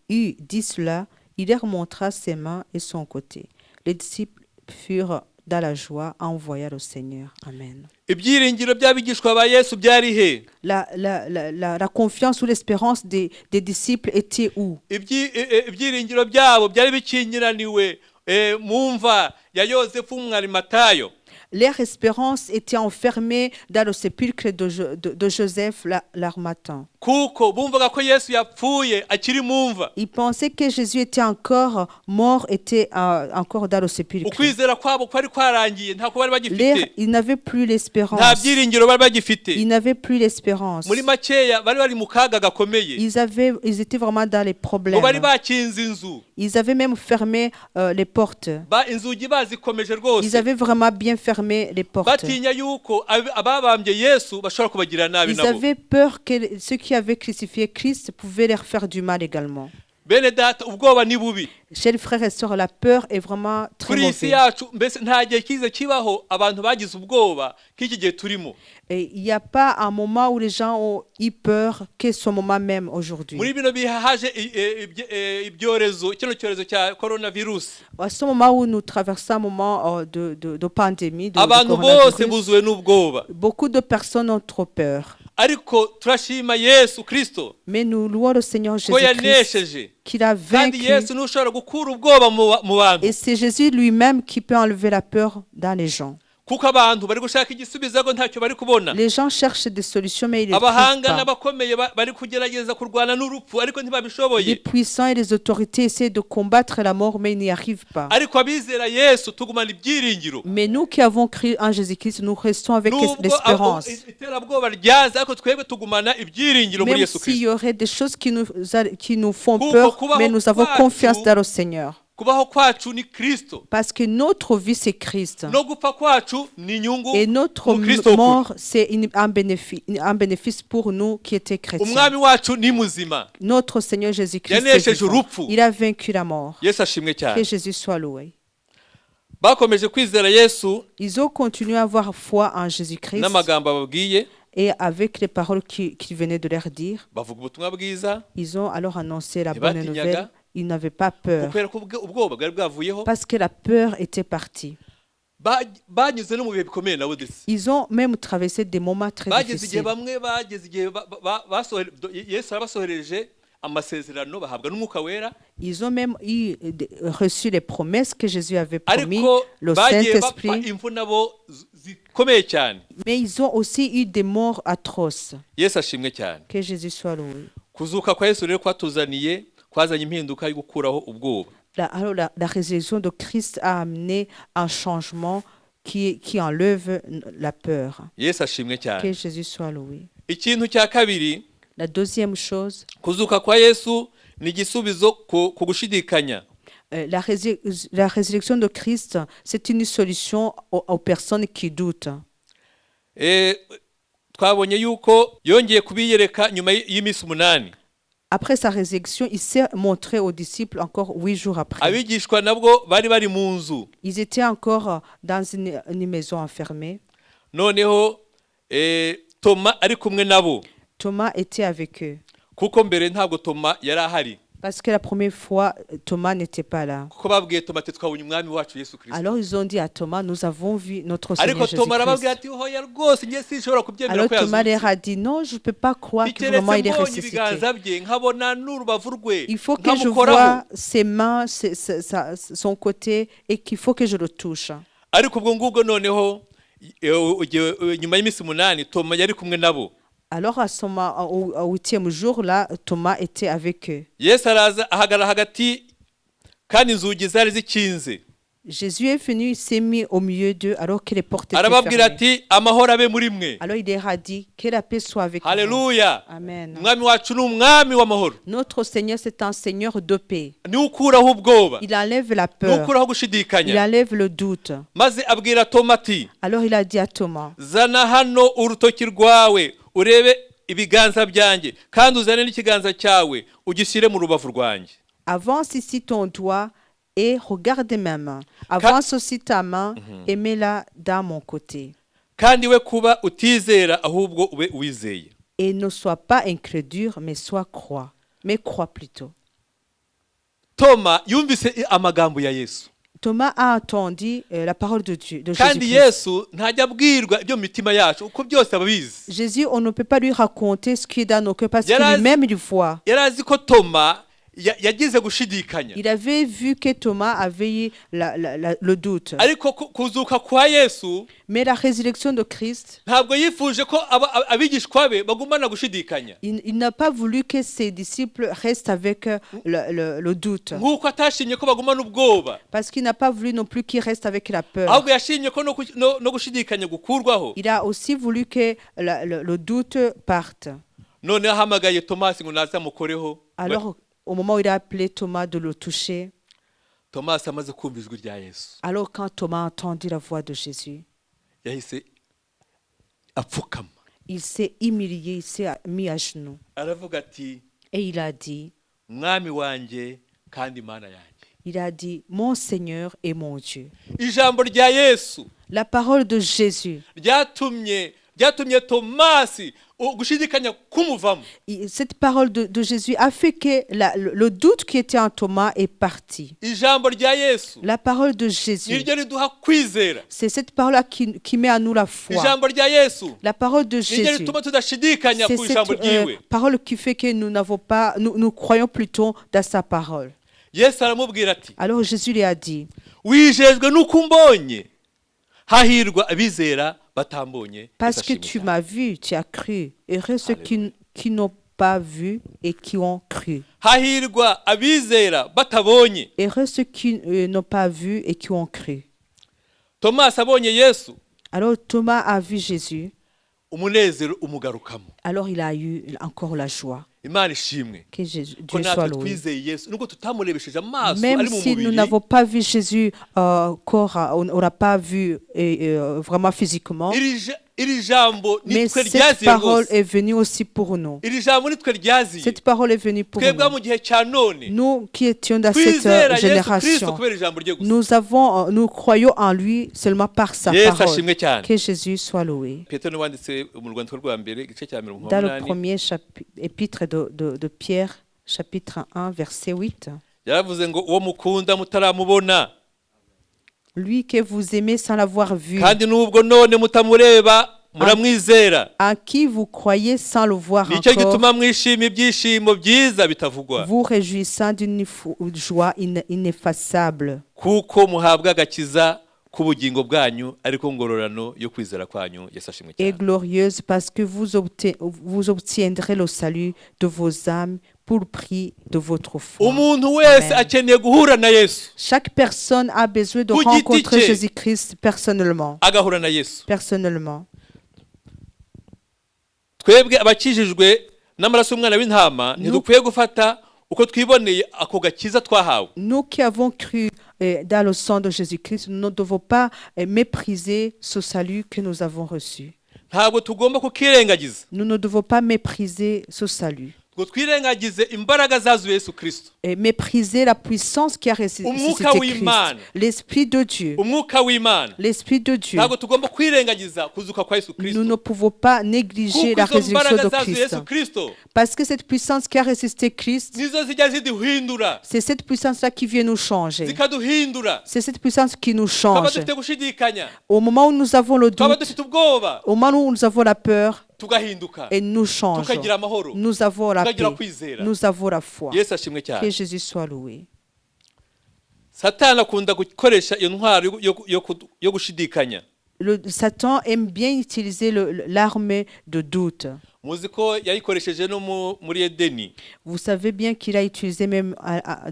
eut dit cela, il leur montra ses mains et son côté. Les disciples furent dans la joie en voyant le Seigneur. Amen. Ibyiringiro by'abigishwa ba Yesu byari he? La confiance ou l'espérance des disciples était où? Ibyiringiro byabo byari bikingiraniwe mu mva ya Yosefu w'Umwarimatayo. Leur espérance était enfermée dans le sépulcre de Joseph l'Arimathée. Kuko bumvaga ko Yesu yapfuye akiri mu mva. Ils pensaient que Jésus était encore mort, était encore dans le sépulcre. Ukwizera kwabo kwari kwarangiye ntako bari bagifite. Ils n'avaient plus l'espérance. Nta byiringiro bari bagifite. Ils n'avaient plus l'espérance. Muri makeya bari mu kaga gakomeye. Ils étaient vraiment dans les problèmes. Bari bakinze inzu. Ils avaient même fermé les portes. Inzugi bazikomeje rwose. Ils avaient vraiment bien fermé les portes. Batinya yuko ababambye Yesu bashobora kubagira nabi nabo. Ils avaient peur que ceux qui avaient crucifié Christ pouvaient leur faire du mal également. Bene data ubwoba ni bubi. Chers frères et sœurs, la peur est vraiment très mauvaise. Kuri isi yacu mbese nta gihe kize kibaho abantu bagize ubwoba k'iki gihe turimo. Et il n'y a pas un moment où les gens ont eu peur que ce moment même aujourd'hui. Muri bino bihaje ibyorezo kino cyorezo cya coronavirus. À ce moment où nous traversons un moment de pandémie, de abantu bose buzuwe n'ubwoba. Beaucoup de personnes ont trop peur. Ariko turashima Yesu Kristo. Mais nous louons le Seigneur Jésus-Christ qu'il a vaincu. Et c'est Jésus lui-même qui peut enlever la peur dans les gens. Les gens cherchent des solutions, mais ils ne trouvent pas. Les puissants et les autorités essaient de combattre la mort, mais ils n'y arrivent pas. Mais nous qui avons cru en Jésus-Christ, nous restons avec l'espérance. Même s'il y aurait des choses qui nous font peur, mais nous avons confiance dans le Seigneur. Parce que notre vie, c'est Christ. Et notre mort, c'est un bénéfice pour nous qui étaient chrétiens. Notre Seigneur Jésus-Christ, il a vaincu la mort. Que Jésus soit loué. Ils ont continué à avoir foi en Jésus-Christ. Et avec les paroles qu'il venait de leur dire, ils ont alors annoncé la bonne nouvelle. Ils n'avaient pas peur parce que la peur était partie. Ils ont même traversé des moments très difficiles. Ils ont même reçu les promesses que Jésus avait promis, le Saint-Esprit. Mais ils ont aussi eu des morts atroces. Que Jésus soit loué. Alors la résurrection de Christ a amené un changement qui enlève la peur. Que Jésus soit loué. La deuxième chose, kuzuka kwa Yesu ni igisubizo ku gushidikanya. La résurrection de Christ, c'est une solution aux personnes qui doutent. Twabonye yuko yongeye kubiyereka nyuma y'iminsi 8. Après sa résurrection, il s'est montré aux disciples encore 8 jours après. Abigishwa nabwo bari mu nzu. Ils étaient encore dans une maison enfermée. Noneho Thomas ari kumwe nabo. Thomas était avec eux. Kuko mbere ntabwo Thomas yari ahari. Parce que la première fois, Thomas n'était pas là. Kuko babwiye Thomas ati twabonye umwami wacu Yesu Kristo. Alors ils ont dit à Thomas, nous avons vu notre Seigneur Jésus-Christ. Thomas arababwira ati hoya rwose ngiye sinshobora kubyemera ko yazutse. Alors Thomas leur a dit, non, je ne peux pas croire que vraiment il est ressuscité. Il faut que je voie ses mains, son côté, et qu'il faut que je le touche. Ariko ubwo ngubwo noneho nyuma y'iminsi 8 Thomas yari kumwe nabo. Alors à ce moment, au 8e jour, là, Thomas était avec eux. Yesu araza ahagara hagati kandi inzugi zari zikinze. Jésus est venu, il s'est mis au milieu d'eux alors que les portes étaient arababwira fermées. ati amahoro abe muri mwe. Alors il leur a dit que la paix soit avec Alléluia. vous. Amen. Umwami wacu ni umwami w'amahoro. Notre Seigneur, c'est un Seigneur de paix. Ni ukuraho ubwoba. Il enlève la Ni peur. ukuraho Il gushidikanya. enlève le doute. Maze abwira Thomas ati Alors il a dit à Thomas, zana hano urutoki rwawe urebe ibiganza byanjye kandi uzane n'ikiganza cyawe ugishyire mu rubavu rwanjye. avance ici ton doigt et regarde mes mains. Avance aussi ta main et mets-la dans mon côté. Kandi we kuba utizera ahubwo ube uwizeye. Et ne sois pas incrédule, mais crois. Mais crois plutôt. Thomas yumvise amagambo ya Yesu. Thomas a entendu la parole de Dieu, de Kandi Jésus-Christ. Yesu ntajya abwirwa ibyo mu mitima yacu uko byose ababizi. Jésus, on ne peut pas lui raconter ce qui est dans nos cœurs parce que lui-même il voit. Yarazi ko Thomas yagize gushidikanya. Il avait vu que Thomas avait le doute. Ariko kuzuka kwa Yesu, mais la résurrection de Christ, ntabwo yifuje ko abigishwa be bagumana gushidikanya. Il n'a pas voulu que ses disciples restent avec le doute. Nkuko atashimye ko bagumana ubwoba. Parce qu'il n'a pas voulu non plus qu'ils restent avec la peur. Ahubwo yashimye ko no gushidikanya gukurwaho. Il a aussi voulu que le doute parte. None ahamagaye Thomas ngo naza mukoreho. Alors au moment où il a appelé Thomas de le toucher, Thomas amaze kumva ijwi rya Yesu. Alors quand Thomas a entendu la voix de Jésus, yahise apfukama. Il s'est humilié, il s'est mis à genoux. Aravuga ati, et il a dit, Mwami wanjye kandi Mana yanjye. Il a dit, mon Seigneur et mon Dieu. Ijambo rya Yesu. La parole de Jésus. Ryatumye Tomasi gushidikanya kumuvamo. Cette parole de Jésus a fait que le doute qui était en Thomas est parti. Ijambo rya Yesu. La parole de Jésus. Niryo riduha kwizera. C'est cette parole qui met à nous la foi. Ijambo rya Yesu. La parole de Jésus. Niryo rituma tudashidikanya ku ijambo ryiwe. Parole qui fait que nous croyons plutôt dans sa parole. Yesu aramubwira ati. Alors Jésus lui a dit. Wijejwe nuko umbonye. Hahirwa abizera batambonye. Parce que tu m'as vu, tu as cru. Heureux ceux qui n'ont pas vu et qui ont cru. Hahirwa abizera batabonye. Heureux ceux qui n'ont pas vu et qui ont cru. Thomas abonye Yesu. Alors Thomas a vu Jésus. Umunezero umugarukamo. Alors il a eu encore la joie. Imana ishimwe. Que Dieu soit loué. Même si nous n'avons pas vu Jésus corps, on n'a pas vu vraiment physiquement. Mais cette parole est venue aussi pour nous. Cette parole est venue pour nous. Nous qui étions dans cette génération, nous croyons en lui seulement par sa parole. Que Jésus soit loué. Dans le premier épître de Pierre, chapitre 1, verset 8. Lui que vous aimez sans l'avoir vu, en qui vous croyez sans le voir encore, vous réjouissant d'une joie ineffaçable. Et glorieuse parce que vous obtiendrez le salut de vos âmes pour le prix de votre foi. Amen. Chaque personne a besoin de rencontrer Jésus-Christ personnellement. Personnellement. n'amaraso y'umwana w'intama ntidukwiye gufata uko twiboneye ako gakiza twahawe. Nous qui avons cru dans le sang de Jésus-Christ, nous ne devons pas mépriser ce salut que nous avons reçu. Ntabwo tugomba kukirengagiza. Nous ne devons pas mépriser ce salut. ngo twirengagize imbaraga zazuye Yesu Kristo. Et mépriser la puissance qui a ressuscité Christ. L'Esprit de Dieu. L'Esprit de Dieu. Ntabwo tugomba kwirengagiza kuzuka kwa Yesu Kristo. Nous ne pouvons pas négliger la résurrection de Christ. Parce que cette puissance qui a ressuscité Christ, c'est cette puissance-là qui vient nous changer. C'est cette puissance qui nous change. Au moment où nous avons le doute, au moment où nous avons la peur, et nous changeons. Nous avons la paix. Nous avons la foi. Que Jésus soit loué. Satan aime bien utiliser l'arme de doute. Vous savez bien qu'il a utilisé même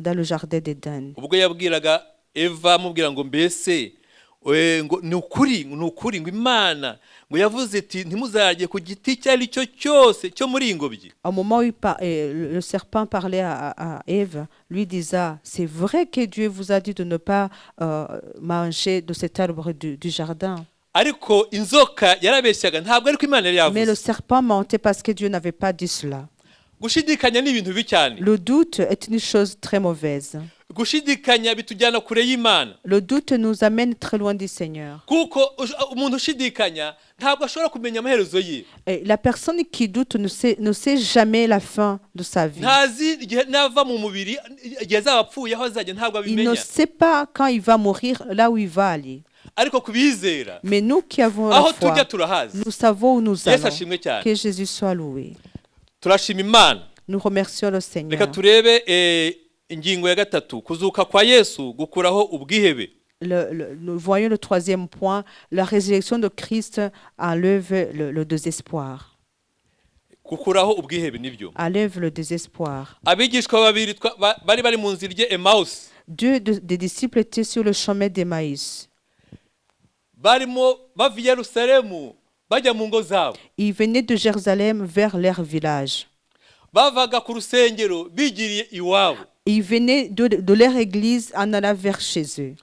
dans le jardin d'Éden. Au moment où le serpent parlait à Ève, lui disait, c'est vrai que Dieu vous a dit de ne pas manger de cet arbre du jardin. Mais le serpent mentait parce que Dieu n'avait pas dit cela. Le doute est une chose très mauvaise. Le doute nous amène très loin du Seigneur. Et la personne qui doute ne sait jamais la fin de sa vie. Il ne sait pas quand il va mourir, là où il va aller. Mais nous qui avons la foi, nous savons où nous allons. Que Jésus soit loué. Nous remercions le Seigneur. Nous voyons le troisième point, la résurrection de Christ enlève le désespoir. Enlève le désespoir. Deux des disciples étaient sur le chemin d'Emmaüs. Ils venaient de Jérusalem vers leur village. Ils venaient de leur église en allant vers chez eux.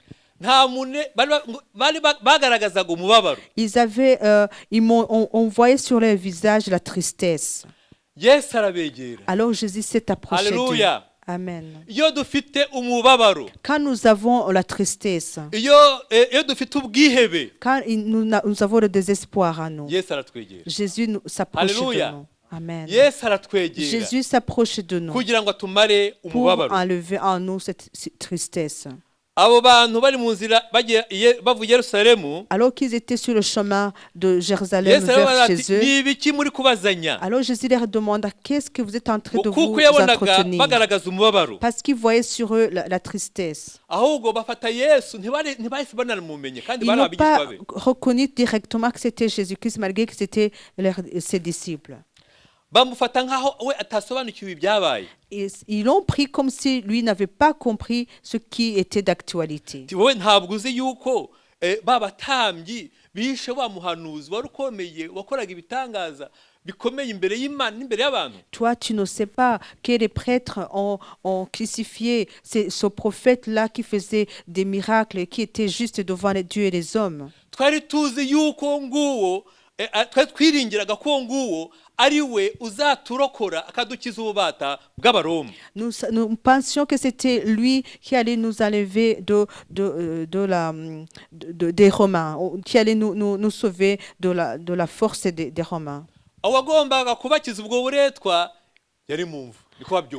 On voyait sur leur visage la tristesse. Alors Jésus s'est approché d'eux. Amen. Quand nous avons la tristesse, quand nous avons le désespoir en nous, Jésus s'approche de nous. Amen. Jésus s'approche de nous pour enlever en nous cette tristesse. Alors qu'ils étaient sur le chemin de Jérusalem vers chez eux, alors Jésus leur demanda, qu'est-ce que vous êtes en train de vous entretenir? Parce qu'ils voyaient sur eux la tristesse. Ils n'ont pas reconnu directement que c'était Jésus-Christ, malgré que c'était ses disciples. Ils l'ont pris comme si lui n'avait pas compris ce qui était d'actualité. Toi, tu ne sais pas que les prêtres ont crucifié ce prophète-là qui faisait des miracles, qui était juste devant les dieux et les hommes. Nous pensions que c'était lui qui allait nous enlever des Romains, qui allait nous sauver de la force des Romains.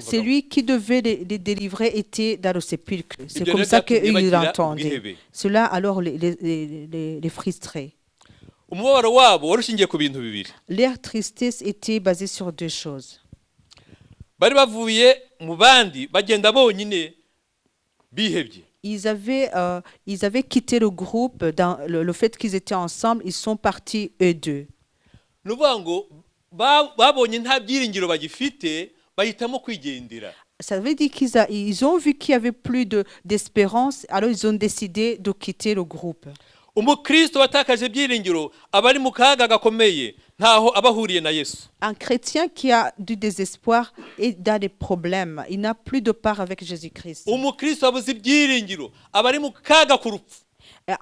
C'est lui qui devait les délivrer était dans le sépulcre. C'est comme ça qu'ils l'entendaient. Cela alors les frustrait. Leur tristesse était basée sur deux choses. Ils avaient quitté le groupe dans le fait qu'ils étaient ensemble, ils sont partis eux deux. Ça veut dire qu'ils ont vu qu'il n'y avait plus d'espérance, alors ils ont décidé de quitter le groupe. ntaho aba ahuriye na Yesu. Un chrétien qui a du désespoir et dans des problèmes, il n'a plus de part avec Jésus-Christ. Umukristo wabuze ibyiringiro aba ari mu kaga ku rupfu.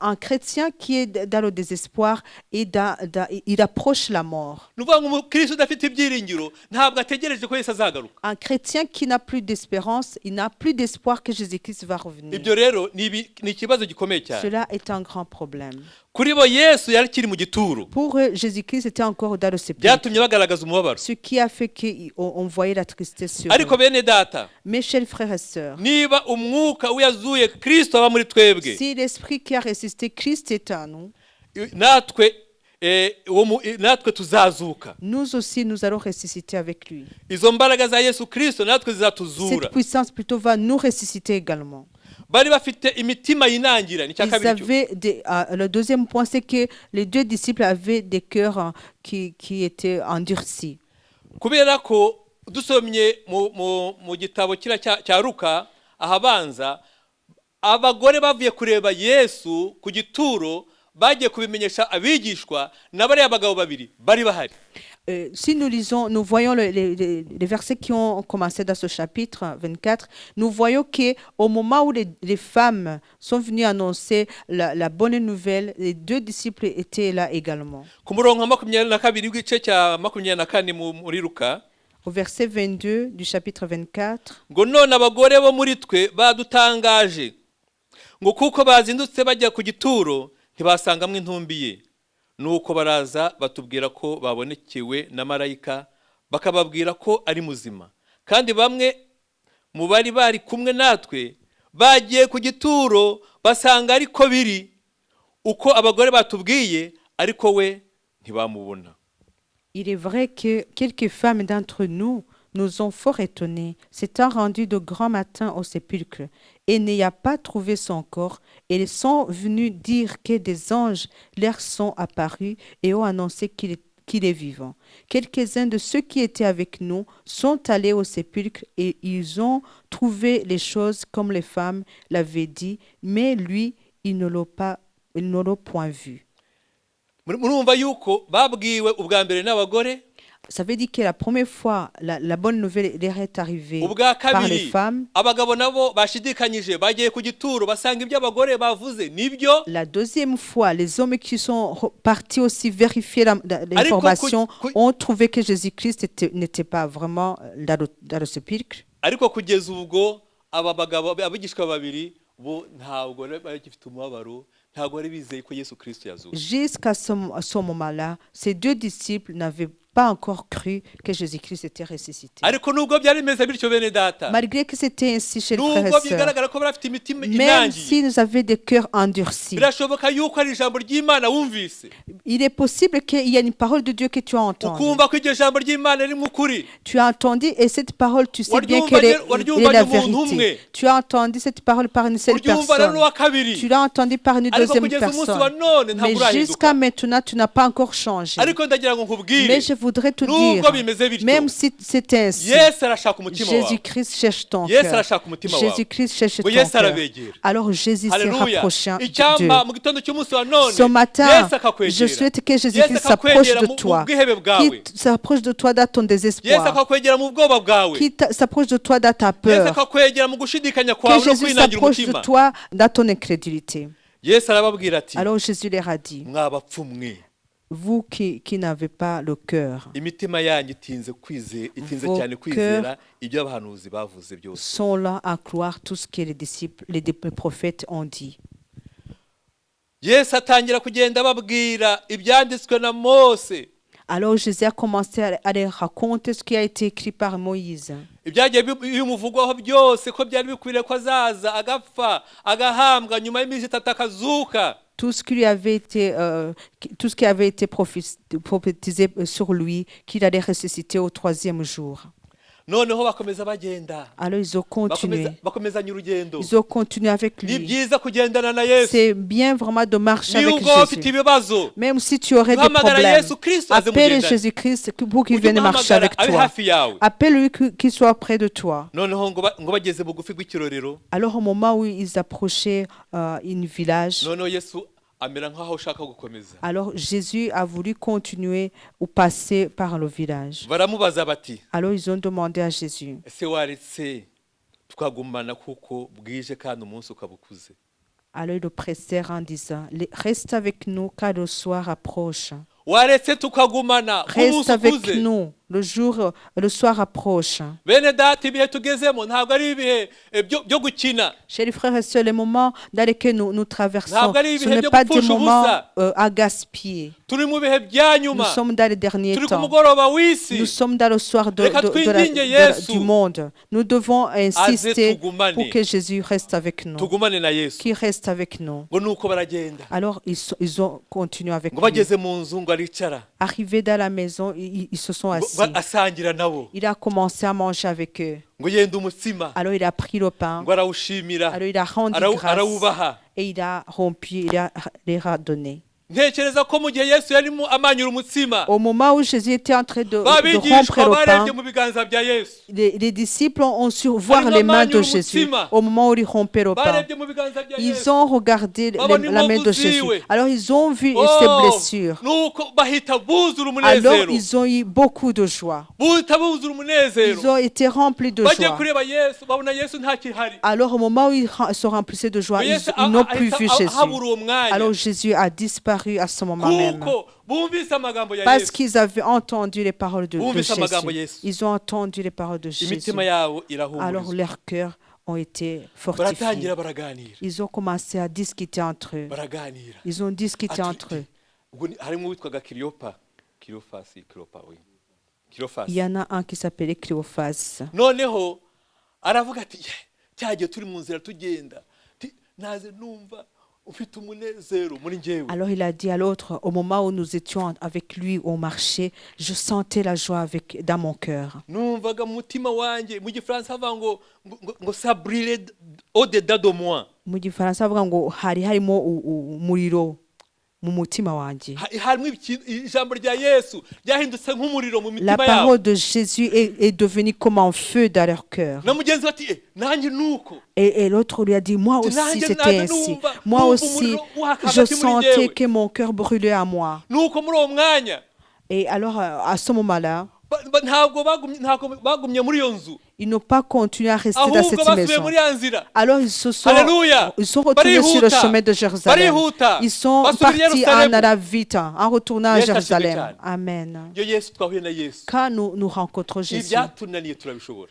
Un chrétien qui est dans le désespoir et il approche la mort. Nuvuga ngo umukristo udafite ibyiringiro ntabwo ategereje ko Yesu azagaruka. Un chrétien qui n'a plus d'espérance, il n'a plus d'espoir que Jésus-Christ va revenir. Ibyo rero ni ikibazo gikomeye cyane. Cela est un grand problème. Kuri bo Yesu yari kiri mu gituro. Pour eux, Jésus-Christ était encore dans le sépulcre. Byatumye bagaragaza umubabaro. Ce qui a fait qu'on voyait la tristesse sur eux. Ariko bene data, Mes chers frères et sœurs, niba umwuka uyazuye Kristo aba muri twebwe, si l'esprit qui a résisté Christ est en nous, natwe tuzazuka. nous aussi nous allons ressusciter avec lui. Izo mbaraga za Yesu Kristo natwe zizatuzura. Cette puissance plutôt va nous ressusciter également. Bari bafite imitima yinangira ni Ils avaient le deuxième point, c'est que les deux disciples avaient des cœurs qui étaient endurcis. Kubera ko dusomye mu gitabo kira cya Luka ahabanza, abagore bavuye kureba Yesu ku gituro bagiye kubimenyesha abigishwa n'abari abagabo babiri bari bahari. Si nous lisons, nous voyons les versets qui ont commencé dans ce chapitre 24, nous voyons qu'au moment où les femmes sont venues annoncer la bonne nouvelle, les deux disciples étaient là également. Ku murongo 22 w'igice cya 24 muri Luka, au verset 22 du chapitre 24, ngo none abagore bo muri twe badutangaje ngo kuko bazindutse bajya ku gituro ntibasangamwe intumbi ye, nuko baraza batubwira ko babonekewe na marayika bakababwira ko ari muzima, kandi bamwe mu bari kumwe natwe bagiye ku gituro basanga ariko biri uko abagore batubwiye, ariko we ntibamubona. Il est vrai que quelques femmes d'entre nous nous ont fort étonnés, s'étant rendues de grand matin au sépulcre, et n'ayant pas trouvé son corps, elles sont venues dire que des anges leur sont apparus et ont annoncé qu'il est vivant. Quelques-uns de ceux qui étaient avec nous sont allés au sépulcre et ils ont trouvé les choses comme les femmes l'avaient dit, mais lui, ils ne l'ont point vu. Murumva yuko babwiwe ubwa mbere n'abagore. Ça veut dire que la première fois, la bonne nouvelle leur est arrivée ubwa par les kabiri femmes. abagabo nabo bashidikanyije bagiye ku gituro basanga ibyo abagore bavuze nibyo. La deuxième fois, les hommes qui sont partis aussi vérifier l'information ont trouvé que Jésus-Christ n'était pas vraiment dans le sépulcre. Ariko kugeza ubwo aba bagabo abigishwa babiri bo ntabwo bagifite umubabaro, ntabwo bari bizeye ko Yesu Kristo yazuka. Jusqu'à ce moment-là, ces deux disciples n'avaient pas encore cru que Jésus-Christ était ressuscité. Ariko nubwo byari bimeze bityo bene data, Malgré que c'était ainsi chez les frères nubwo et sœurs, bigaragara ko barafite imitima même inangiye, si nous avions des cœurs endurcis, birashoboka yuko ari ijambo ry'Imana wumvise, il est possible qu'il y ait une parole de Dieu que tu as entendue. ukumva ko iryo jambo ry'Imana riri mu kuri. Tu as entendu et cette parole, tu sais bien qu'elle est la vérité. Tu as entendu cette parole par une seule Uryumva rero personne. wa kabiri, Tu l'as entendu par une ariko deuxième kugeza umunsi wa personne. none Mais ntabwo jusqu'à urahinduka. maintenant, tu n'as pas encore changé. Ariko ndagira ngo nkubwire, Mais je voudrais te nubwo dire, bimeze bityo, même si c'est ainsi, Yesu arashaka umutima wawe. Jésus-Christ cherche ton Yesu cœur. arashaka umutima wawe. Jésus-Christ cherche Ngo ton Yesu cœur. arabegera. Alors Jésus s'est Haleluya. rapprochant d'eux. Icyampa mu gitondo cy'umunsi wa none Ce matin, Yesu akakwegera. je souhaite que Yesu Jésus-Christ s'approche akakwegera de mu toi, bwihebe bwawe. qu'il s'approche de toi dans ton Yesu désespoir, akakwegera mu bwoba bwawe. qu'il s'approche de toi dans ta Yesu peur, akakwegera mu gushidikanya que kwawe no Jésus kwinangira s'approche de umutima. toi dans ton incrédulité. Yesu arababwira ati, Alors Jésus leur a dit, mwabapfu mwe, vous qui n'avez pas le cœur, imitima yanyu itinze Vos cyane kwizera ibyo abahanuzi bavuze byose. sont là à croire tout ce que les disciples, les prophètes ont dit. Yesu atangira kugenda ababwira ibyanditswe na Mose, Alors Jésus a commencé à leur raconter ce qui a été écrit par Moïse. ibyagiye bimuvugwaho byose ko byari bikwiriye ko azaza agapfa agahambwa nyuma y'iminsi 3 akazuka. Tout ce qui avait été prophétisé sur lui, qu'il allait ressusciter au 3e jour. Noneho bakomeza bagenda, Alors ils ont continué. bakomezanya urugendo. Ils ont continué avec Ni lui. byiza kugendana na Yesu. C'est bien vraiment de marcher avec Nubwo ufite Jésus. ibibazo, Même si tu aurais des uhamagara problèmes, Yesu Kristo aze appelle mugendane. Jésus-Christ pour qu'il Ujye vienne marcher umuhamagara avec abe toi. hafi yawe. Appelle-lui qu'il soit près de toi. Noneho ngo bageze bugufi bw'ikirorero, Alors au moment où ils approchaient un village, noneho Yesu amera nk'aho ushaka gukomeza. Alors Jésus a voulu continuer ou passer par le village. Baramubaza bati, Alors ils ont demandé à Jésus, ese waretse twagumana kuko bwije kandi umunsi ukabukuze? alors ils le pressèrent en disant, reste avec nous car le soir approche. Waretse tukagumana Reste umunsi avec ukuze? nous, le soir approche. Bene data, ibihe tugezemo ntabwo ari ibihe byo gukina. Chers frères et sœurs, les moments dans lesquels nous traversons, Ntabwo ari ce ibihe n'est byo pas des gupfusha moments ubusa. à gaspiller. Turi mu bihe bya Nous nyuma, sommes dans les derniers turi ku temps. mugoroba w'isi. Nous sommes dans le soir Reka twinginge Yesu. du monde. Nous devons insister tugumane. pour que Jésus reste avec nous. Tugumane na Yesu. Qu'il reste avec nous. Ngo nuko baragenda. Alors ils ont continué avec Ngo lui. bageze mu nzu ngo aricara. Arrivés dans la maison, ils se sont assis. Asangira nabo. Il a commencé à manger avec eux. Ngo yenda umutsima. Alors il a pris le pain. Ngo arawushimira. Alors il a rendu grâce. Arawubaha. Et il a rompu, il a les a donné. Ntekereza ko mu gihe Yesu yarimo amanyura umutsima, Au moment où Jésus était en train de rompre babigishwa le pain, barebye mu biganza bya Yesu. les disciples ont su voir les mains de Jésus. Au moment où il rompait le pain, Barebye mu biganza bya Yesu. ils ont regardé la main de Jésus. Alors ils ont vu ses blessures. Nuko bahita buzura Alors umunezero. ils ont eu beaucoup de joie. Buhita buzura umunezero. Ils ont été remplis de Bagiye joie. kureba Yesu, babona Yesu ntakihari. Alors au moment où ils se remplissaient de joie, Yesu ils n'ont plus vu Jésus. habura uwo mwanya. Alors Jésus a disparu à ce moment même. Kuko bumvise amagambo ya Parce Yesu. qu'ils avaient entendu les paroles de Bumvise amagambo ya Jésus. Yesu. Ils ont entendu les paroles de Jésus. Imitima yabo Alors irahumurizwa. leurs cœurs ont été fortifiés. Baratangira baraganira. Ils ont commencé à discuter entre eux. Baraganira. Ils ont discuté entre eux. Ubwo harimo uwitwaga Kilopa, oui. Kilofasi. Il y en a un qui s'appelait Cléophas. Noneho aravuga ati, cyagiye turi mu nzira tugenda. Naze numva ufite umunezero muri njyewe. Alors il a dit à l'autre, au moment où nous étions avec lui au marché, je sentais la joie dans mon cœur. Numvaga mu mutima wanjye, mu gifaransa havuga ngo ça brûlait au-dedans de moi. Mu gifaransa avuga ngo hari harimo umuriro mu mutima wanjye. Harimo ijambo rya Yesu ryahindutse nk'umuriro mu La mitima yabo. parole de Jésus est devenue comme un feu dans leur cœur. Na mugenzi bati, nanjye nuko. Et l'autre lui a dit, moi aussi c'était ainsi. Moi aussi, je sentais que mon cœur brûlait à moi. Nuko muri uwo mwanya. Et alors, à ce moment-là, ntabwo bagumye muri iyo nzu. ils n'ont pas continué à rester dans cette maison. Alors ils sont retournés sur le chemin de Jérusalem. Ils sont partis en Arabie vite, en retournant à Jérusalem. Amen. Quand nous rencontrons Jésus,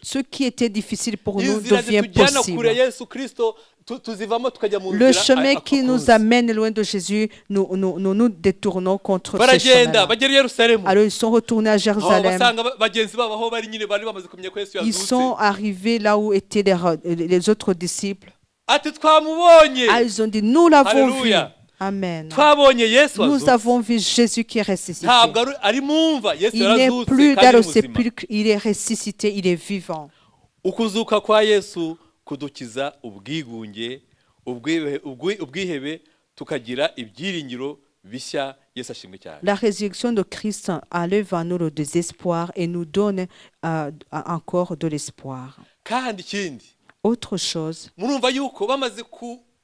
ce qui était difficile pour nous devient possible. Le chemin qui nous amène loin de Jésus, nous détournons contre ce chemin. Alors ils sont retournés à Jérusalem. Ils sont arrivés là où étaient les autres disciples. Ils ont dit, nous l'avons vu. Amen. Nous avons vu Jésus qui est ressuscité. Il n'est plus dans le sépulcre, il est ressuscité, il est vivant. Ukuzuka kwa Yesu kudukiza ubwigunge, ubwihebe, tukagira ibyiringiro bishya. Yesu ashimwe cyane. La résurrection de Christ enlève en nous le désespoir et nous donne encore de l'espoir. Kandi ikindi, autre chose, murumva yuko bamaze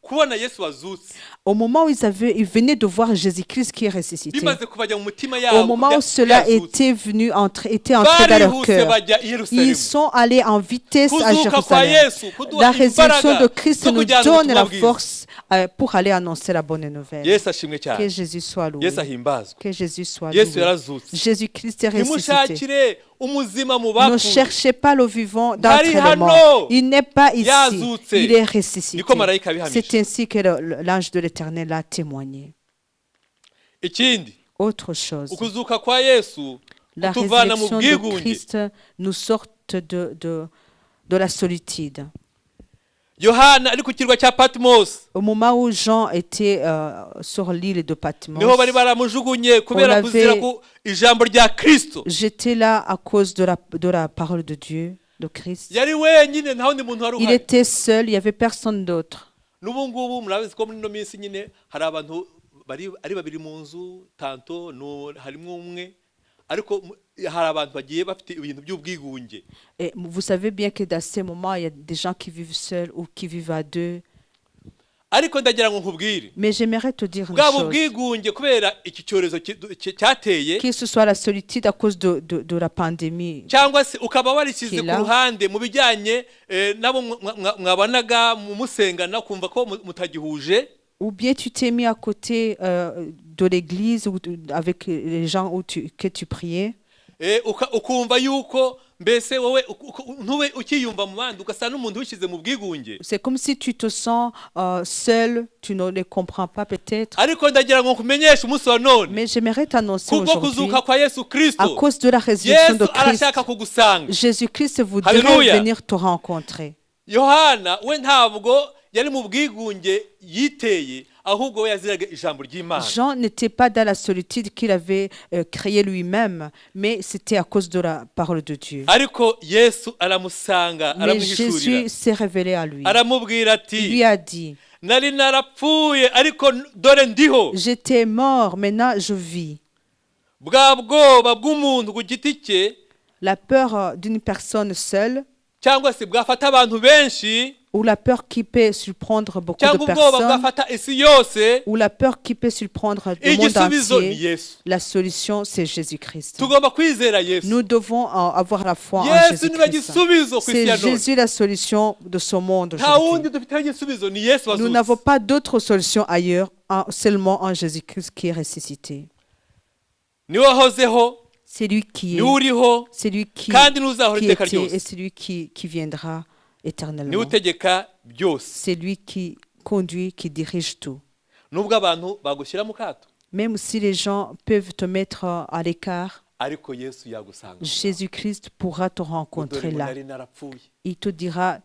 kubona Yesu wazutse. Au moment où ils venaient de voir Jésus-Christ qui est ressuscité, au moment où cela était entré dans leur cœur, ils sont allés en vitesse à Jérusalem. La résurrection de Christ nous donne la force pour aller annoncer la bonne nouvelle. Que Jésus soit loué. Que Jésus soit loué. Jésus-Christ est ressuscité. Ne cherchez pas le vivant d'entre les morts. Il n'est pas ici. Il est ressuscité. C'est ainsi que l'ange de l'Éternel a témoigné. Autre chose, la résurrection de Christ nous sort de la solitude. Au moment où Jean était sur l'île de Patmos, on l'avait jeté là à cause de la parole de Dieu, de Christ. Il était seul, il n'y avait personne d'autre. Et vous savez bien que dans ces moments, il y a des gens qui vivent seuls ou qui vivent à deux. ariko ndagira ngo nkubwire Mais j'aimerais te dire une bwabo chose. bwigunge kubera iki cyorezo cyateye Que ce soit la solitude à cause de la pandémie, cyangwa se ukaba warishyize ku Kila. ruhande mu bijyanye nabo mwabanaga musengana kumva ko mutagihuje, ou bien tu t'es mis à côté de l'église ou avec les gens que tu priais, ukumva yuko mbese wowe ntube ukiyumva mu bandi ugasa n'umuntu wishyize mu bwigunge. c'est comme si tu te sens seul, tu ne les comprends pas peut-être. Ariko ndagira ngo nkumenyeshe umunsi wa none Mais j'aimerais t'annoncer kubwo aujourd'hui, kuzuka kwa Yesu à Kristo, cause de la résurrection de Yesu Christ, arashaka kugusanga. Jésus-Christ voudrait Alléluia. venir te rencontrer. Yohana we ntabwo yari mu bwigunge yiteye, ahubwo we yaziraga ijambo ry'Imana. Jean n'était pas dans la solitude qu'il avait créée lui-même, mais c'était à cause de la parole de Dieu. Ariko Yesu aramusanga, Mais aramuhishurira, Jésus s'est révélé à lui. aramubwira Il lui ati a dit, nari narapfuye ariko dore ndiho. j'étais mort, maintenant je vis. Bwa bwoba bw'umuntu ku giti cye La peur d'une personne seule, cyangwa se bwafata abantu benshi, ou la peur qui peut surprendre beaucoup de cyangwa ubwoba personnes, bwafata isi yose, ou la peur qui peut surprendre le monde igisubizo ni entier, Yesu. la solution c'est Jésus-Christ. Tugomba kwizera Yesu. Nous devons avoir la foi en Yesu niwe Jésus-Christ. gisubizo ku isi C'est ya none. Jésus la solution de ce monde Nta aujourd'hui. wundi dufiteho igisubizo, ni Yesu Nous wazutse. n'avons pas d'autre solution ailleurs, seulement en Jésus-Christ qui est ressuscité. Niwe wahozeho, C'est lui qui niwe est, uriho, c'est lui qui kandi n'uzahora iteka était et ryose. c'est lui qui viendra Niwe éternellement. utegeka byose. C'est lui qui conduit, qui dirige tout. Nubwo abantu bagushyira mu kato, Même si les gens peuvent te mettre à l'écart, ariko Yesu yagusanga. Jésus-Christ pourra te rencontrer Dore là. nari narapfuye, Il te dira,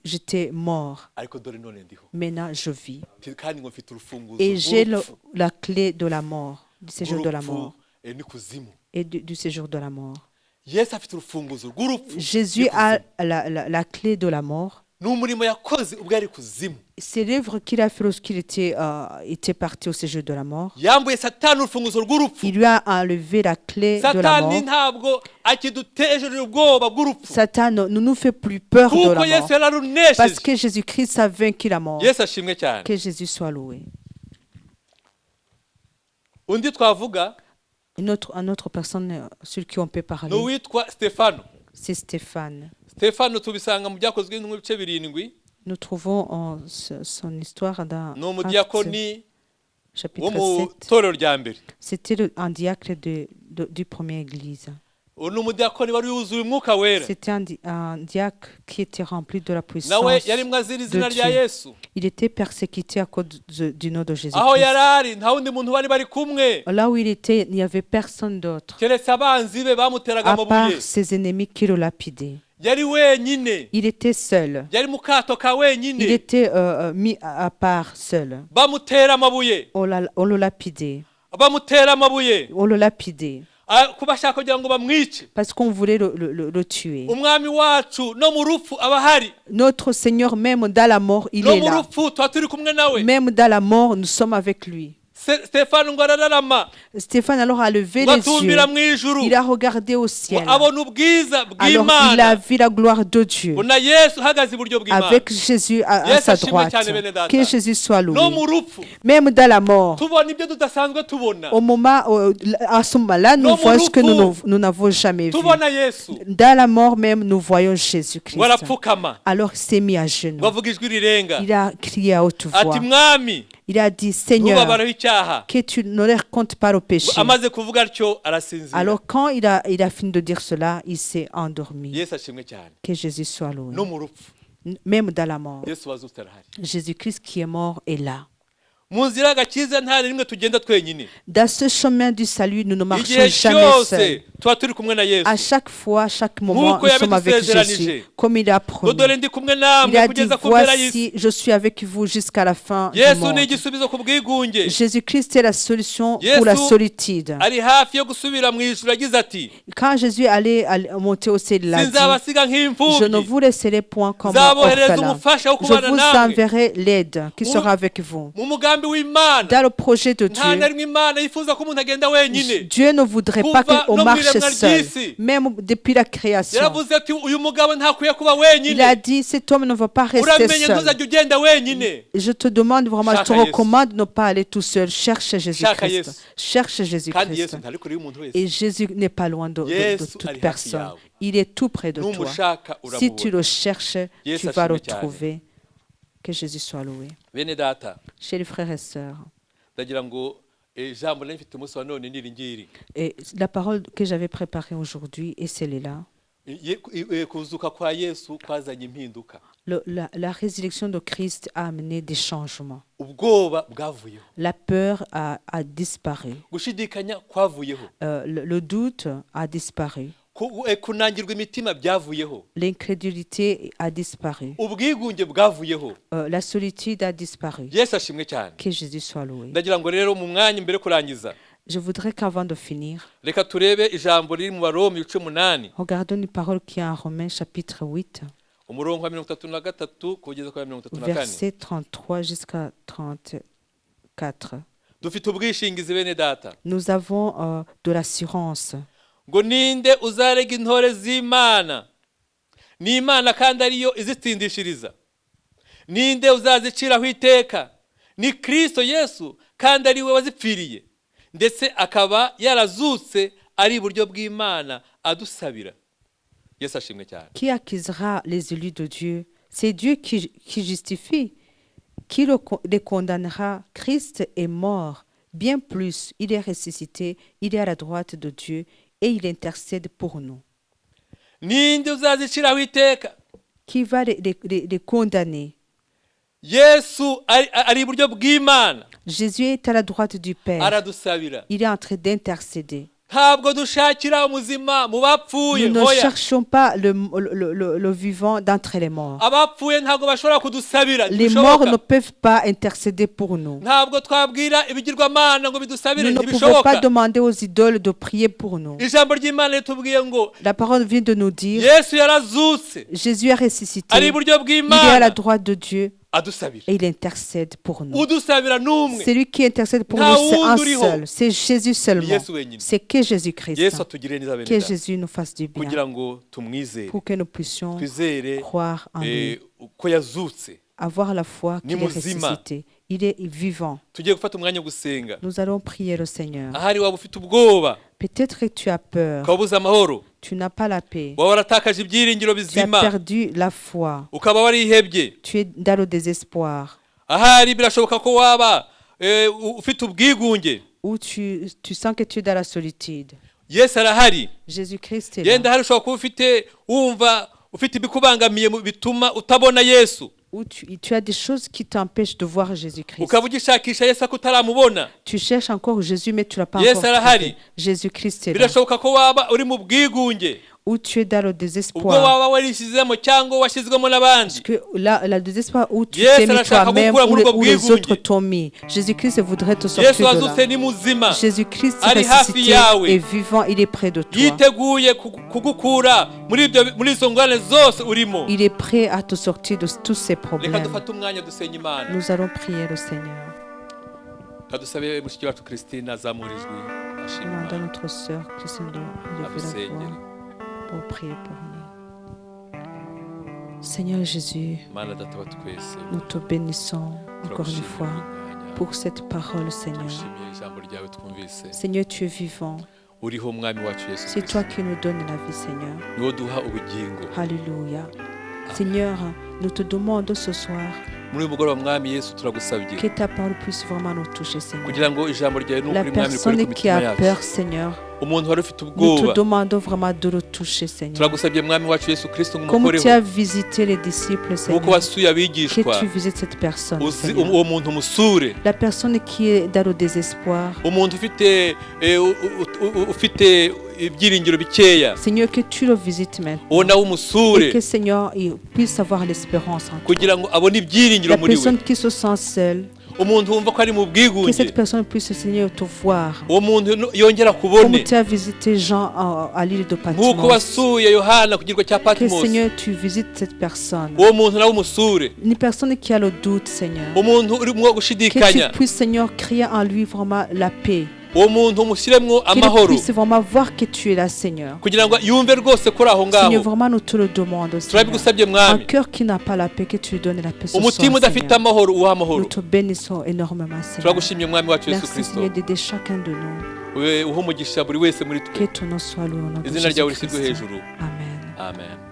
j'étais mort, ariko dore none ndiho. maintenant je vis. Kandi ngo mfite urufunguzo Et j'ai rw'urupfu, la clé de la mort, du séjour de la mort n'ikuzimu. et du séjour de la mort. Yesu afite urufunguzo rw'urupfu Jésus a la clé de la mort. ni umurimo yakoze ubwo yari kuzimu. C'est l'œuvre qu'il a fait lorsqu'il était parti au séjour de la mort. Yambuye Satani urufunguzo rw'urupfu. Il lui a enlevé la clé de la Satani mort. ntabwo akidutejeje ubwoba bw'urupfu, Satan ne nous fait plus peur de kuko la Yesu mort. yararunesheje. Parce que Jésus-Christ a vaincu la mort. Yesu ashimwe cyane. Que Jésus soit loué. Undi twavuga Un autre personne sur qui on peut parler, ni uwitwa Stefano. c'est Stéphane. Stefano tubisanga mu byakozwe n'ibice 7. Nous trouvons son histoire dans Ni Actes, umudiyakoni wo chapitre mu 7. torero rya mbere. C'était un diacre du premier église. Uwo ni umudiyakoni wari wuzuye umwuka wera, C'était un diacre qui était rempli de la puissance nawe yari mwazira de izina rya Dieu. Yesu. Il était persécuté à cause du nom de Aho Jésus-Christ. yari ari nta wundi muntu bari kumwe, Là où il était, il n'y avait personne d'autre, keretse abanzi be bamuteraga à amabuye. part ses ennemis qui le lapidaient. Yari wenyine, Il était seul. yari mu kato ka Il wenyine, était mis à part, seul. bamutera amabuye, On le lapidait. bamutera amabuye, On le lapidait. kubashaka kugira ngo bamwice. Parce qu'on voulait le tuer. Umwami wacu no mu rupfu aba ahari, Notre Seigneur, même dans la mort, il no est mu là. rupfu tuba turi kumwe nawe. Même dans la mort, nous sommes avec lui. Stefano ngo arararama, Stéphane alors a levé ngo les yeux. atumbira mu ijuru, Il a regardé au ngo ciel. abona ubwiza Alors il a bw'Imana, vu la gloire de Dieu. bona Yesu uhagaze iburyo bw'Imana. Avec Jésus à Yes, sa ashimwe droite. cyane bene data. Que Jésus soit loué. No mu rupfu Même dans la mort. tubona ibyo tudasanzwe tubona, Au moment, à ce moment-là, nous No voyons ce que murufu. nous n'avons jamais vu. tubona Yesu Dans la mort même, nous voyons Jésus-Christ. ngo arapfukama, Alors il s'est mis à ngo genoux. avuga ijwi rirenga Il a crié à haute voix. ati mwami Il a dit, Seigneur, ntubabareho icyaha. que tu ne leur comptes pas au péché. Amaze kuvuga atyo arasinzira. Alors quand il a fini de dire cela, il s'est endormi. Yesu ashimwe cyane. Que Jésus soit loué. No mu rupfu Même dans la mort. Yesu wazutse arahari. Jésus-Christ qui est mort est là. Mu nzira y'agakiza nta rimwe tugenda twenyine, Dans ce chemin du salut, nous ne marchons igihe jamais seuls. cyose tuba turi kumwe na Yesu. À chaque fois, à chaque moment, Nk'uko nous sommes avec yabidusezeranije. Jésus, comme il a ngo promis. dore ndi kumwe Il namwe a dit, kugeza ku mpera y'isi. voici, je suis avec vous jusqu'à la fin du Yesu ni monde. igisubizo ku bwigunge, Jésus-Christ est la solution Yesu pour la solitude. ari hafi yo gusubira mu ijuru, agize ati Quand Jésus allait monter au ciel, il a dit, sinzabasiga je ne nk'imfubyi, vous laisserai point comme nzabohereza orphelin. umufasha wo Je kubana vous namwe enverrai l'aide qui sera avec vous. mu mugambi Dans le projet de Dieu, Dieu ne voudrait pas qu'on marche seul. Même depuis la création, il a dit, cet homme ne va pas rester seul. Je te demande vraiment, je te recommande de ne pas aller tout seul. Cherche Jésus-Christ. Cherche Jésus-Christ. Et Jésus n'est pas loin de toute personne. Il est tout près de toi. Si tu le cherches, tu vas le trouver. Que Jésus soit loué. Chers frères et sœurs, et la parole que j'avais préparée aujourd'hui est celle-là. La résurrection de Christ a amené des changements. La peur a disparu. Le doute a disparu. L'incrédulité a disparu. La solitude a disparu. Que Jésus soit loué. Je voudrais qu'avant de finir, regardons une parole qui est en Romains chapitre 8, verset 33 jusqu'à 34. Nous avons de l'assurance. ngo ninde uzarega intore z'Imana n'Imana kandi ariyo izitsindishiriza ninde uzaziciraho iteka ni Kristo Yesu kandi ari we wazipfiriye ndetse akaba yarazutse ari iburyo bw'Imana adusabira. Yesu ashimwe cyane. Qui accusera les élus de Dieu? C'est Dieu qui justifie. Qui les condamnera? Christ est mort. Bien plus, il est ressuscité, il est à la droite de Dieu et il intercède pour nous. Ninde uzaziciraho iteka? Qui va les condamner? Yesu ari iburyo bw'Imana. Jésus est à la droite du Père. Aradusabira. Il est en train d'intercéder. Ntabwo dushakira umuzima mu bapfuye. Nous ne cherchons pas le vivant d'entre les morts. Abapfuye ntabwo bashobora kudusabira. Les morts ne peuvent pas intercéder pour nous. Ntabwo twabwira ibigirwamana ngo bidusabire ntibishoboka. Nous ne pouvons pas demander aux idoles de prier pour nous. Ijambo ry'Imana ritubwiye ngo la parole vient de nous dire Yesu yarazutse. Jésus est ressuscité. Ari iburyo bw'Imana. Il est à la droite de Dieu. Et il intercède pour nous. Celui qui intercède pour nous, c'est un seul. C'est Jésus seulement. C'est que Jésus-Christ. Que Jésus nous fasse du bien. Pour que nous puissions croire en lui. Avoir la foi qu'il est ressuscité. Il est vivant. Nous allons prier le Seigneur. Peut-être que tu as peur. Tu n'as pas la paix. Tu as perdu la foi. Tu es dans le désespoir. Ou tu sens que tu es dans la solitude. Jésus-Christ est là. Ou tu as des choses qui t'empêchent de voir Jésus-Christ. Tu cherches encore Jésus, mais tu ne l'as pas encore trouvé. Jésus-Christ est là. Où tu es dans le désespoir. Parce que le désespoir où tu t'es mis toi-même, où les autres t'ont mis. Jésus-Christ voudrait te sortir de là. Jésus-Christ est ressuscité et vivant, il est près de toi. Il est prêt à te sortir de tous ces problèmes. Nous allons prier le Seigneur. Demandons à notre sœur Christine de lever la voix pour prier pour nous. Seigneur Jésus, nous te bénissons encore une fois pour cette parole, Seigneur. Seigneur, tu es vivant. C'est toi qui nous donnes la vie, Seigneur. Alléluia. Seigneur, nous te demandons ce soir que ta parole puisse vraiment nous toucher, Seigneur. La personne qui a peur, Seigneur, nous te demandons vraiment de le toucher, Seigneur. Comme tu as visité les disciples, Seigneur, que tu visites cette personne, Seigneur. La personne qui est dans le désespoir, Seigneur, que tu le visites maintenant. Et que, Seigneur, il puisse avoir l'espérance en toi. La personne qui se sent seule, umuntu wumva ko ari mu Que bwigunge, cette personne puisse, Seigneur, te voir. uwo muntu yongera Comme kubone, tu as visité Jean à l'île de nk'uko Patmos. wasuye Yohana ku kirwa cya Que, Patmos, Seigneur, tu visites cette personne. uwo muntu nawe umusure, Une personne qui a le doute, Seigneur. umuntu urimo Que gushidikanya, tu puisses, Seigneur, créer en lui vraiment la paix. uwo muntu umushyiremo Qu'il amahoro, puisse vraiment voir que tu es là, Seigneur. kugira ngo yumve rwose kuri aho Seigneur, ngaho. vraiment, nous te le demandons, Seigneur. Turabigusabye Un mwami, cœur qui n'a pas la paix, que tu lui donnes la paix ce soir, umutima udafite Seigneur. amahoro uha Nous amahoro. te bénissons énormément, Seigneur. Turagushimye mwami wacu Yesu Merci, Kristo, Seigneur, d'aider chacun de nous. uhe umugisha buri wese muri twe, Que ton nom soit loué au nom de izina ryawe Jésus-Christ. rishyirwe hejuru. Amen. Amen.